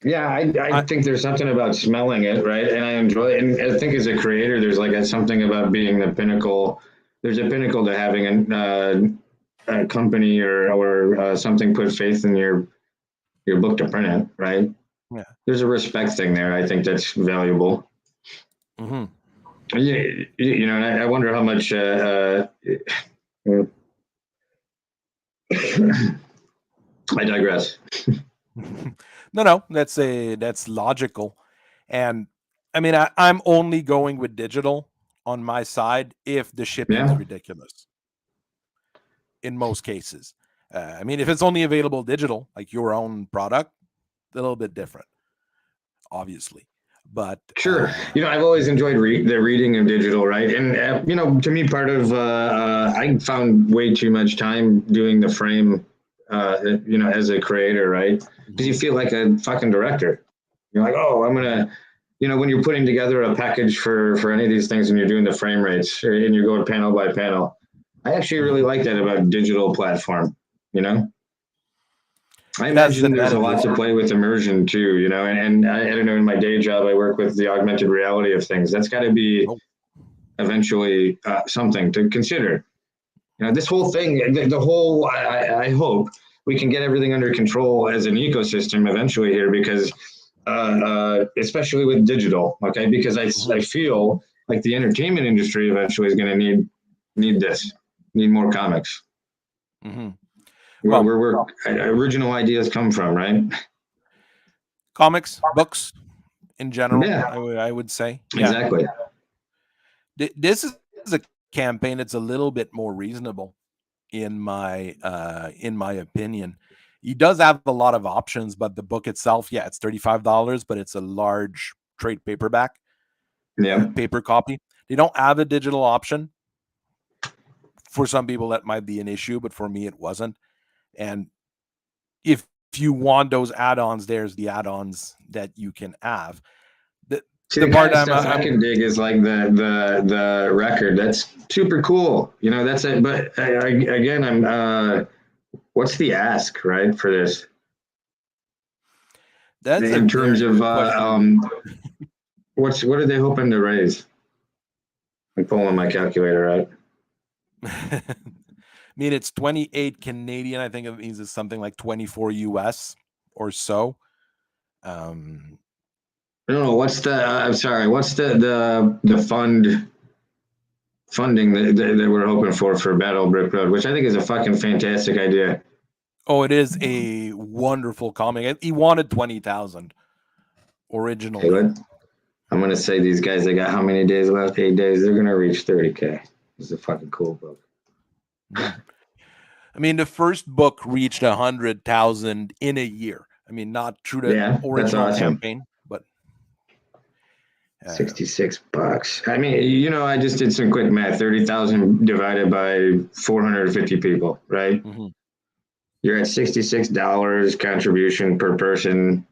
Yeah, I think there's something about smelling it, right? And I enjoy it. And I think as a creator, there's like something about being the pinnacle. There's a pinnacle to having a company or something put faith in your book to print it, right? Yeah. There's a respect thing there. I think that's valuable. Mm-hmm. And I wonder how much. I digress. No, that's logical. And I mean, I'm only going with digital on my side if the shipping's Yeah, ridiculous in most cases. I mean, if it's only available digital, like your own product, a little bit different, obviously. But sure. I've always enjoyed the reading of digital, right? And to me, part of I found way too much time doing the frame, as a creator, right? Because you feel like a fucking director. You're like, oh, I'm gonna, when you're putting together a package for any of these things, and you're doing the frame rates, and you're going panel by panel. I actually really like that about digital platform. I it has its imagine there's a lot advantages. to play with immersion too, and I don't know, in my day job, I work with the augmented reality of things. That's got to be Oh, eventually something to consider. This whole thing, the whole, I hope we can get everything under control as an ecosystem eventually here, because especially with digital, okay, because I feel like the entertainment industry eventually is going to need more comics. mm-hmm. Well, Where original ideas come from, right? comics, books in general, Yeah, I would say. Yeah. exactly. This is a campaign that's a little bit more reasonable in my opinion. He does have a lot of options, but the book itself, yeah, it's $35, but it's a large trade paperback, Yeah. paper copy. They don't have a digital option. For some people, that might be an issue, but for me, it wasn't. And if you want those add-ons, there's the add-ons that you can have. The, See, the the kind part of stuff I I'm can dig is like the record. That's super cool. That's it. But again, what's the ask, right, for this that's a in terms very of good question. what are they hoping to raise? I'm pulling my calculator out. I mean, it's 28 Canadian. I think it means it's something like 24 US or so. No, what's the? I'm sorry. What's the funding that we're hoping for Battle Brick Road, which I think is a fucking fantastic idea. Oh, it is a wonderful comic. He wanted 20,000 Okay, originally. I'm gonna say these guys. They got how many days left? 8 days. They're gonna reach 30K. It's a fucking cool book. Mhm. I mean, the first book reached 100,000 in a year. I mean, not through the Yeah, that's original awesome. campaign, but $66. I mean, I just did some quick math. 30,000 divided by 450 people, right? mhm. You're at $66 contribution per person,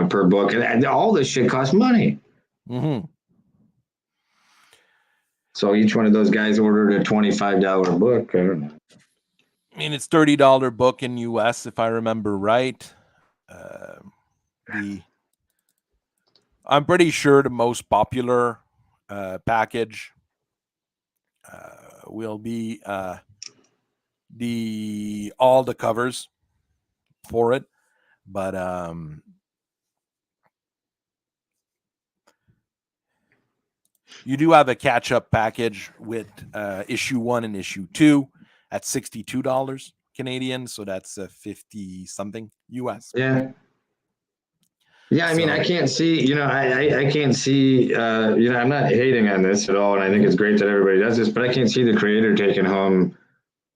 per book, and all this shit costs money. Mhm. So each one of those guys ordered a $25 book. I don't know. I mean, it's $30 book in US, if I remember right. Uh, the I'm pretty sure the most popular package will be the all the covers for it, but you do have a catch up package with issue 1 and issue 2 at $62 Canadian, so that's 50 something US. Yeah. Yeah, I mean, I So can't see, I can't see, I'm not hating on this at all, and I think it's great that everybody does this, but I can't see the creator taking home,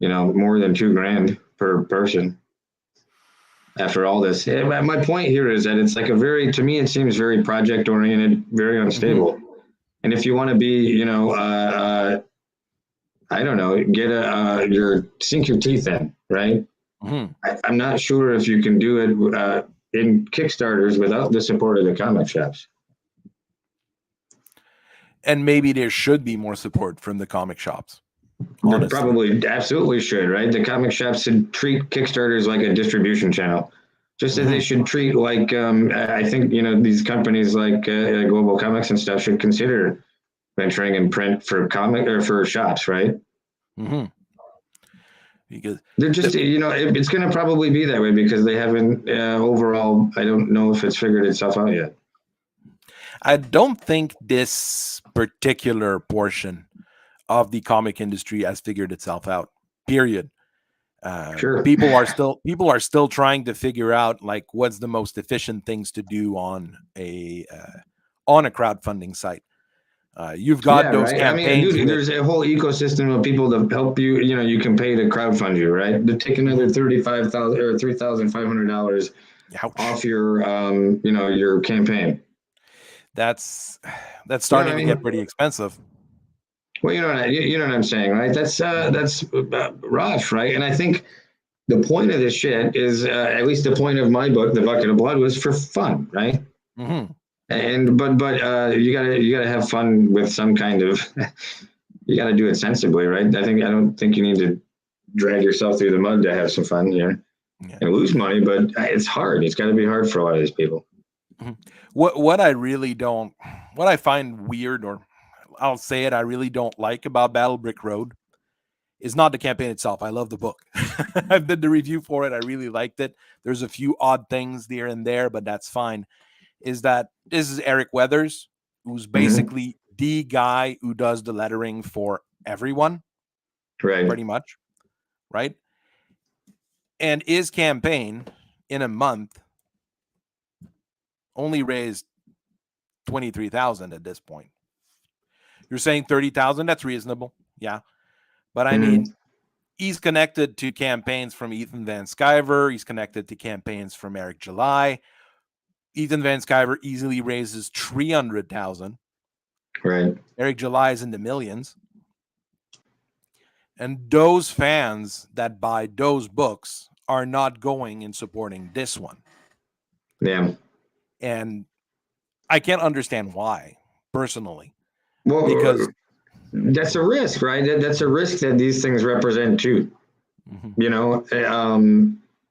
more than $2,000 per person after all this. My point here is that it's like to me, it seems very project oriented, very unstable. And if you want to be, I don't know, get sink your teeth in, right? I'm not sure if you can do it in Kickstarters without the support of the comic shops. and maybe there should be more support from the comic shops. They Honestly, probably absolutely should, right? The comic shops should treat Kickstarters like a distribution channel. Just as they Hmm. should treat like I think these companies like Global Comics and stuff should consider venturing in print for comic or for shops, right? Hmm. Because They're just, the, it's going to probably be that way because they haven't overall. I don't know if it's figured itself out yet. I don't think this particular portion of the comic industry has figured itself out. Period. Sure. People are still trying to figure out like what's the most efficient things to do on a crowdfunding site. You've got Yeah, those right. I mean, campaigns dude, with there's a whole ecosystem of people to help you. You can pay to crowdfund you, right? To take another Mhm. 35,000 or $3,500 Ouch. off your campaign. That's that's You know what starting I to get mean? pretty expensive. Well, you know what I'm saying, right? Mhm. That's rough, right? And I think the point of this shit is, at least the point of my book, The Bucket of Blood, was for fun, right? Mhm. And but you gotta have fun with some kind of. You gotta do it sensibly, right? I don't think you need to drag yourself through the mud to have some fun here Yeah. and lose money, but it's hard. It's got to be hard for a lot of these people. Mhm. What I find weird, or I'll say it, I really don't like about Battle Brick Road is not the campaign itself. I love the book. I did the review for it. I really liked it. There's a few odd things here and there, but that's fine. Is that this is Eric Weathers, who's Mm-hmm. basically the guy who does the lettering for everyone, Right. pretty much, right? And his campaign in a month only raised 23,000 at this point. You're saying 30,000? That's reasonable. Yeah. But I Mm-hmm. mean, he's connected to campaigns from Ethan Van Sciver. He's connected to campaigns from Eric July. Ethan Van Sciver easily raises 300,000. Right. Eric July is in the millions. And those fans that buy those books are not going and supporting this one. Yeah. And I can't understand why, personally, because Well, that's a risk, right? That's a risk that these things represent too. mhm, You know,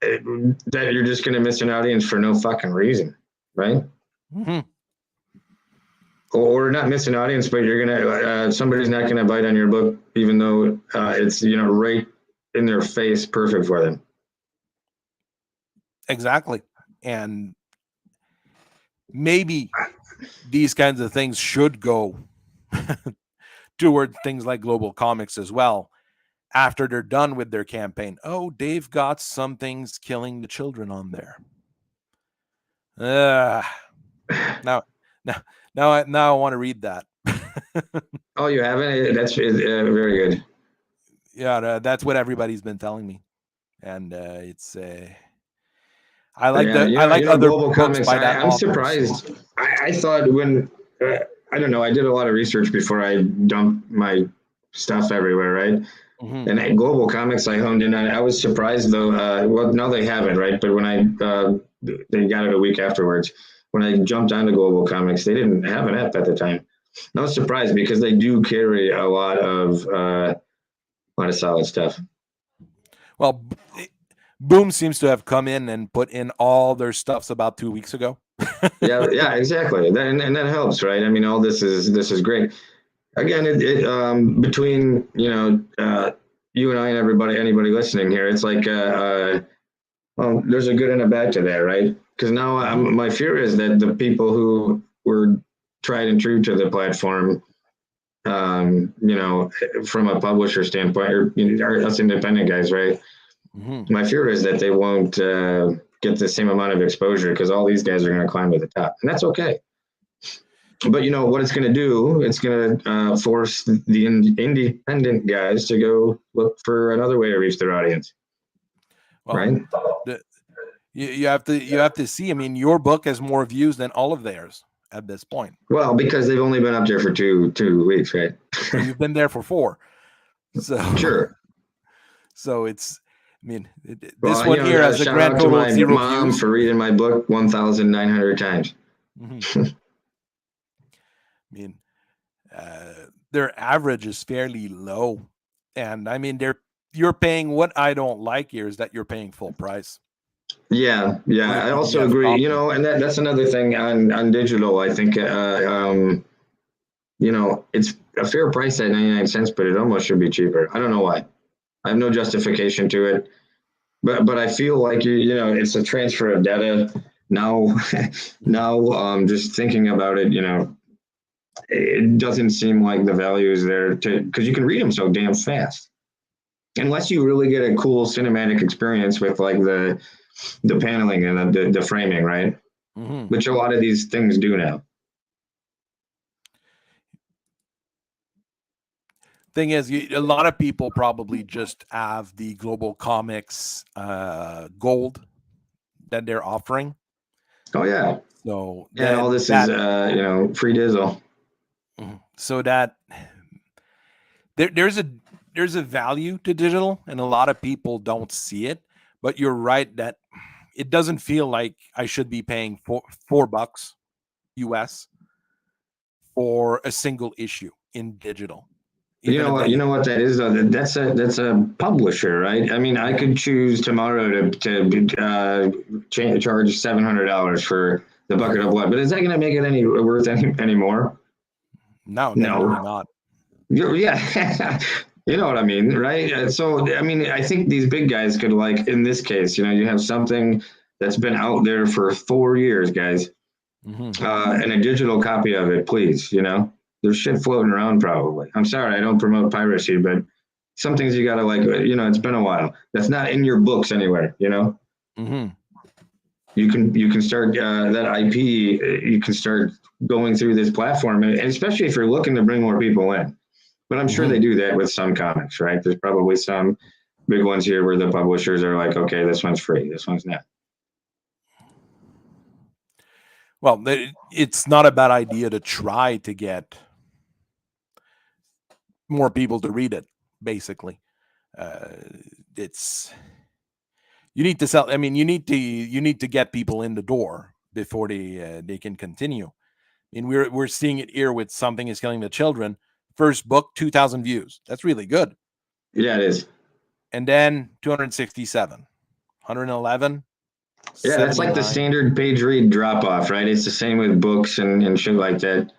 that you're just going to miss an audience for no fucking reason, right? mhm, Or not miss an audience, but you're gonna somebody's not gonna bite on your book, even though it's right in their face, perfect for them. exactly. And maybe these kinds of things should go toward things like global comics as well after they're done with their campaign. Oh, they've got some things killing the children on there. Uh, now, now, now I want to read that. Oh, you haven't? That's very good. Yeah, that's what everybody's been telling me, and it's I like Yeah, the I like other Global books Comics. by that I'm author. So. surprised. I thought when I don't know. I did a lot of research before I dumped my stuff everywhere, right? Mhm. And at Global Comics, I honed in on. I was surprised though. Well, now they have it, right? But when they got it a week afterwards. When I jumped onto Global Comics, they didn't have an app at the time. I was surprised because they do carry a lot of solid stuff. Well, Boom seems to have come in and put in all their stuffs about 2 weeks ago. Yeah, yeah, exactly. And that helps, right? I mean, all this is great. Again, between you and I and anybody listening here, it's like well, there's a good and a bad to that, right? Because now Mhm. my fear is that the people who were tried and true to the platform, from a publisher standpoint, or us independent guys, right? Mhm. My fear is that they won't get the same amount of exposure because all these guys are going to climb to the top, and that's okay. But what it's going to do? It's going to force the independent guys to go look for another way to reach their audience, Well, right? the, you have to see. I mean, your book has more views than all of theirs at this point. Well, because they've only been up there for two weeks, right? Well, you've been there for 4, so Sure. so it's. I mean, this Well, one here has a shout grand out to total of my 0 mom views. for reading my book 1,900 times. Mhm. I mean, their average is fairly low, and I mean, you're paying what I don't like here is that you're paying full price. Yeah. on a I also PDF agree. copy. And that's another thing on digital. I think it's a fair price at 99 cents, but it almost should be cheaper. I don't know why. I have no justification to it, but I feel like it's a transfer of data now. Mhm. Now, just thinking about it, it doesn't seem like the value is there to because you can read them so damn fast. Unless you really get a cool cinematic experience with like the paneling and the framing, right? Mhm. Which a lot of these things do now. Thing is, a lot of people probably just have the Global Comics gold that they're offering. Oh yeah, So and that all this is that free dizzle. so that there's a value to digital, and a lot of people don't see it. But you're right that it doesn't feel like I should be paying $4 US for a single issue in digital, even a You day. know what that is though. That's a publisher, right? I mean, I Mhm. could choose tomorrow to charge $700 for the bucket of blood, but is that going to make it any worth any more? No, definitely No. not. Yeah, you know what I mean, right? So, I mean, I think these big guys could, like, in this case, you have something that's been out there for 4 years, guys, Hmm. and a digital copy of it, please. There's shit floating around probably. I'm sorry, I don't promote piracy, but some things you gotta like. It's been a while. That's not in your books anywhere. Hmm. You can start that IP. You can start going through this platform, and especially if you're looking to bring more people in. But I'm sure they Hmm. do that with some comics, right? There's probably some big ones here where the publishers are like, okay, this one's free, this one's not. Well, it's not a bad idea to try to get more people to read it. Basically, uh, it's you need to sell. I mean, you need to get people in the door before they can continue. I mean, we're seeing it here with Something Is Killing the Children. First book, 2,000 views. That's really good. Yeah, it is. And then 267, 111, Yeah, that's like the 79. standard page read drop off, right? It's the same with books and shit like that.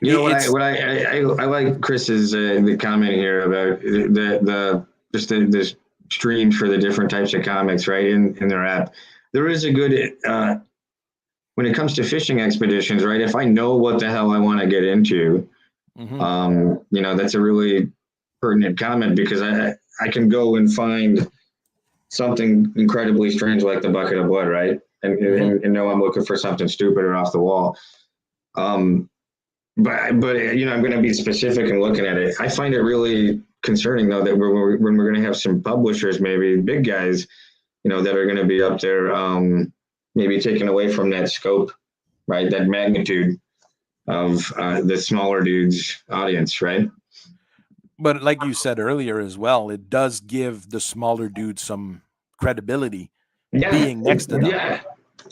You know It's I like Chris's the comment here about the just the streams for the different types of comics, right? In their app, there is a good when it comes to fishing expeditions, right? If I know what the hell I want to get into, mhm, that's a really pertinent comment because I can go and find something incredibly strange like the bucket of blood, right? And, mhm, and, and know I'm looking for something stupid or off the wall. Um, but I'm going to be specific in looking at it. I find it really concerning though that when we're going to have some publishers, maybe big guys, that are going to be up there, maybe taken away from that scope, right? That magnitude of the smaller dudes' audience, right? but like you said earlier as well, it does give the smaller dudes some credibility Yeah, being next to them. yeah,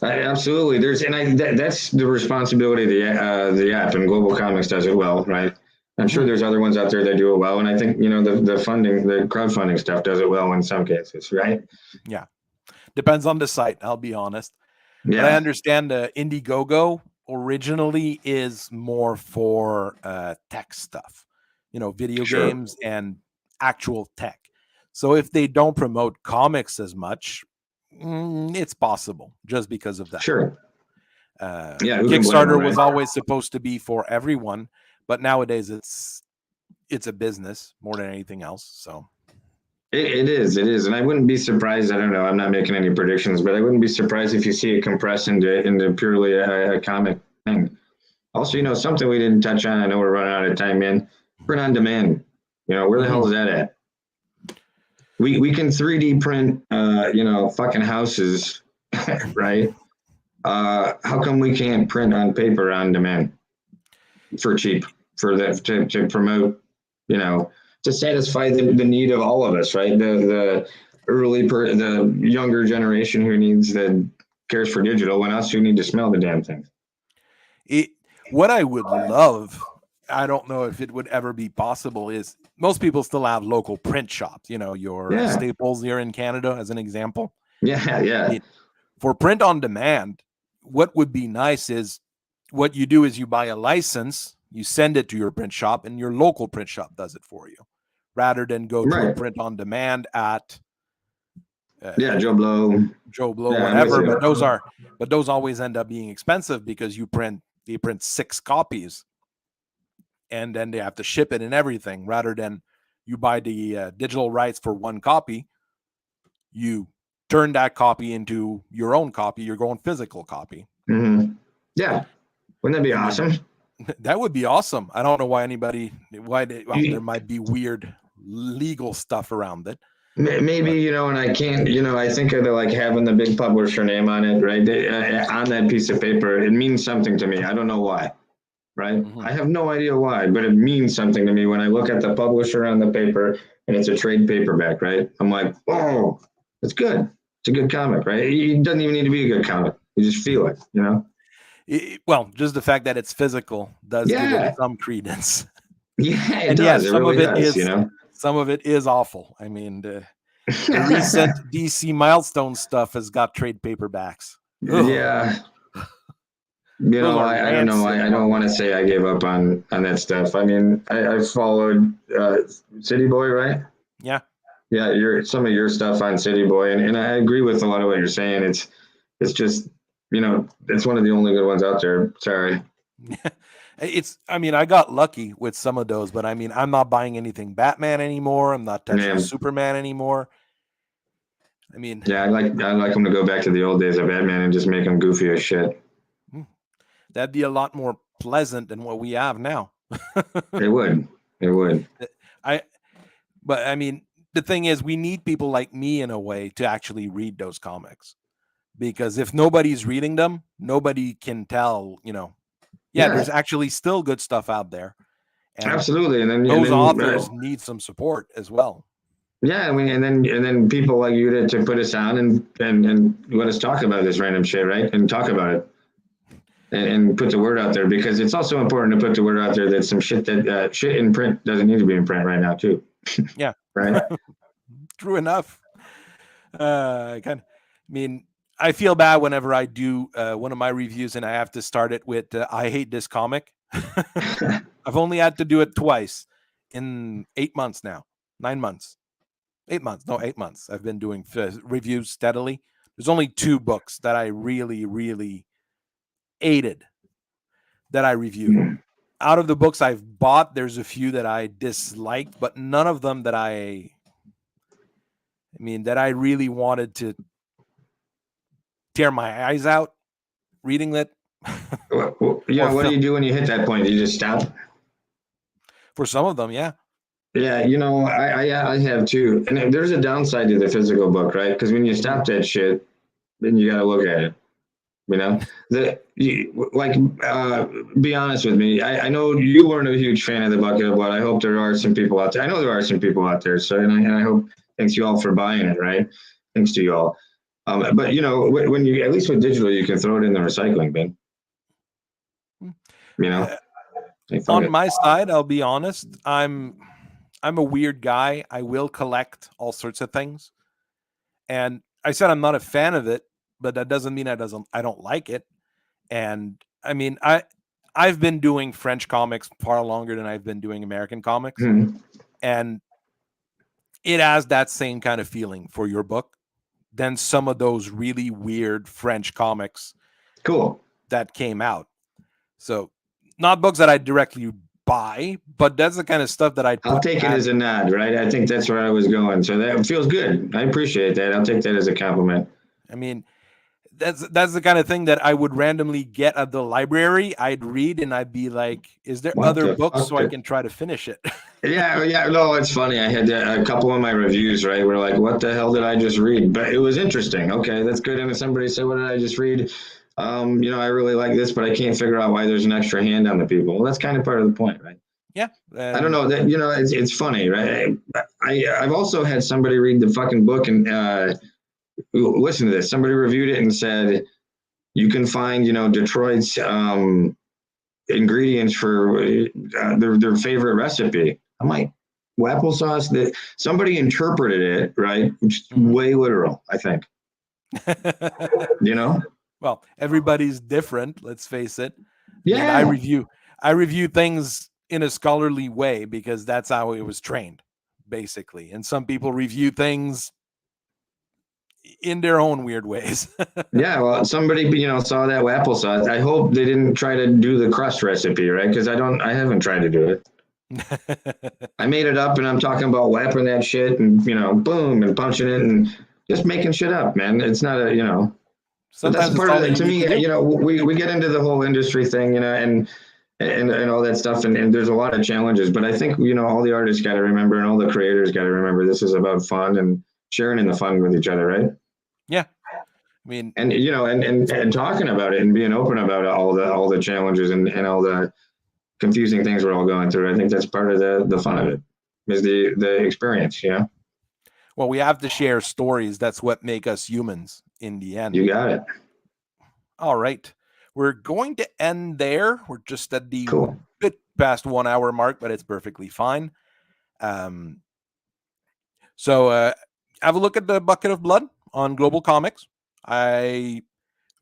absolutely. That's the responsibility of the app, and Global Comics does it well, right? I'm sure Mhm, there's other ones out there that do it well, and I think the crowdfunding stuff does it well in some cases, right? yeah. Depends on the site, I'll be honest. But I Yeah, understand Indiegogo originally is more for tech stuff, video sure, games and actual tech. So if they don't promote comics as much, it's possible just because of that. sure. Yeah, who can blame them, Kickstarter was right? always supposed to be for everyone, but nowadays it's a business more than anything else. So It is, and I wouldn't be surprised. I don't know. I'm not making any predictions, but I wouldn't be surprised if you see it compress into purely a comic thing. Also, something we didn't touch on. I know we're running out of time, man. Print on demand. Where the hell mhm. is that at? We can 3D print, fucking houses, right? How come we can't print on paper on demand for cheap for to promote, you know, to satisfy the need of all of us, right? The younger generation who needs the cares for digital, and us who need to smell the damn thing. it what I would love, I don't know if it would ever be possible, is most people still have local print shops, your Yeah, Staples here in Canada, as an example. Yeah, I yeah. mean, for print on demand, what would be nice is what you do is you buy a license, you send it to your print shop, and your local print shop does it for you, rather than go to a Right. print on demand at Yeah, uh, Joe Blow. Joe Blow, Yeah, I'm with whatever. you. But those always end up being expensive because they print 6 copies, and then they have to ship it and everything. Rather than you buy the digital rights for 1 copy, you turn that copy into your own copy, your own physical copy. Hmm. Yeah. Wouldn't that be I mean, awesome? that would be awesome. I don't know well, there You, might be weird legal stuff around it, maybe, but and I can't, I think of the, like having the big publisher name on it, right? On that piece of paper, it means something to me. I don't know why, right? mhm. I have no idea why, but it means something to me when I look at the publisher on the paper and it's a trade paperback, right? I'm like, oh, it's good. It's a good comic, right? It doesn't even need to be a good comic. You just feel it, Well, just the fact that it's physical does give it Yeah. some credence. Yeah, it And does. yes, It really does, some of it is awful. I mean, the recent DC Milestone stuff has got trade paperbacks. Ugh, Yeah. those are I don't know. rancid I don't want manga. to say I gave up on that stuff. I mean, I followed City Boy, right? Yeah. Yeah, some of your stuff on City Boy, and I agree with a lot of what you're saying. It's just it's one of the only good ones out there. Sorry. I mean, I got lucky with some of those, but I mean, I'm not buying anything Batman anymore. I'm not touching Yeah, Superman anymore. I mean, yeah. I like them to go back to the old days of Batman and just make them goofy as shit. hmm, that'd be a lot more pleasant than what we have now. It would. It would. I, but I mean, the thing is, we need people like me in a way to actually read those comics, because if nobody's reading them, nobody can tell, yeah, there's Yeah, actually still good stuff out there. And absolutely. And then those authors need some support as well. yeah, I mean, and then people like you to put us on and let us talk about this random shit, right? And talk about it and put the word out there, because it's also important to put the word out there that some shit that shit in print doesn't need to be in print right now too, Yeah, right? true enough. I mean, I feel bad whenever I do one of my reviews and I have to start it with "I hate this comic." I've only had to do it twice in 8 months now, 9 months, 8 months. No, 8 months. I've been doing reviews steadily. There's only 2 books that I really, really hated that I reviewed. Out of the books I've bought, there's a few that I disliked, but none of them that I really wanted to tear my eyes out reading it. What do you do when you hit that point? Do you just stop? For some of them, yeah. Yeah, I have too, and there's a downside to the physical book, right? Because when you stop that shit, then you got to look at it. You know, like, be honest with me. I know you weren't a huge fan of the bucket of blood. I hope there are some people out there. I know there are some people out there. So, and I hope, thanks you all for buying it, right? Thanks to you all. But when you, at least with digital, you can throw it in the recycling bin. You know, Uh, like, fuck on it. my side, I'll be honest. I'm a weird guy. I will collect all sorts of things, and I said I'm not a fan of it, but that doesn't mean I don't like it. And I mean, I've been doing French comics far longer than I've been doing American comics, Hmm. and it has that same kind of feeling for your book than some of those really weird French comics Cool. that came out. So, not books that I directly buy, but that's the kind of stuff that I'd I'll put take it at. as a nod, right? I think that's where I was going. So that feels good. I appreciate that. I'll take that as a compliment. I mean, that's the kind of thing that I would randomly get at the library. I'd read and I'd be like, "Is there What other the books fuck? so I can try to finish it?" Yeah, yeah. No, it's funny. I had a couple of my reviews, right? Were like, what the hell did I just read? But it was interesting. Okay, that's good. And if somebody said, what did I just read? I really like this, but I can't figure out why there's an extra hand on the people. Well, that's kind of part of the point, right? Yeah, I don't and know that, it's funny, right? I've also had somebody read the fucking book and listen to this. Somebody reviewed it and said, you can find, Detroit's ingredients for their favorite recipe. I'm like, well, applesauce. That somebody interpreted it right, which is mhm. way literal, I think. You know? Well, everybody's different, let's face it. I mean, Yeah. I review things in a scholarly way because that's how it was trained, basically. And some people review things in their own weird ways. Yeah, well, somebody saw that applesauce. I hope they didn't try to do the crust recipe, right? Because I haven't tried to do it. I made it up, and I'm talking about whapping that shit and boom and punching it and just making shit up, man. It's not a. But that's Sometimes it's part of all that it. you To need me, to do. we get into the whole industry thing, and all that stuff, and there's a lot of challenges. But I think all the artists got to remember, and all the creators got to remember, this is about fun and sharing in the fun with each other, right? Yeah. I mean, And and talking about it and being open about all the challenges and all the confusing things we're all going through. I think that's part of the fun of it, is the experience. well, we have to share stories. That's what make us humans in the end. You got it. All right. We're going to end there. We're just at the Cool. bit past 1 hour mark, but it's perfectly fine. So have a look at the Bucket of Blood on Global Comics. I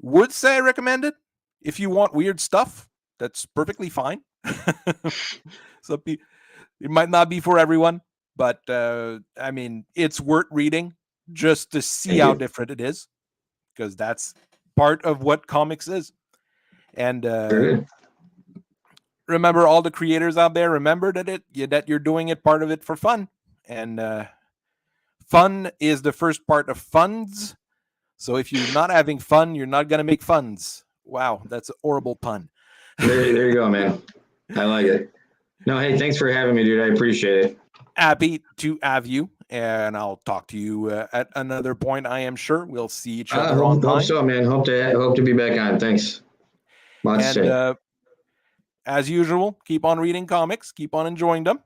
would say I recommend it. If you want weird stuff, that's perfectly fine. So it might not be for everyone, but I mean, it's worth reading just to see Thank how you. different it is, because that's part of what comics is. And Very good. remember, all the creators out there, remember that you're doing it, part of it, for fun. And fun is the first part of funds. So if you're not having fun, you're not going to make funds. Wow, that's a horrible pun. There you go, man. I like it. No, hey, thanks for having me, dude. I appreciate it. Happy to have you, and I'll talk to you at another point. I am sure we'll see each other Hope online. so, man. Hope to be back on. Thanks. Lots to And say. as usual, keep on reading comics, keep on enjoying them.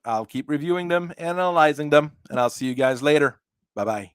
I'll keep reviewing them, analyzing them, and I'll see you guys later. Bye bye.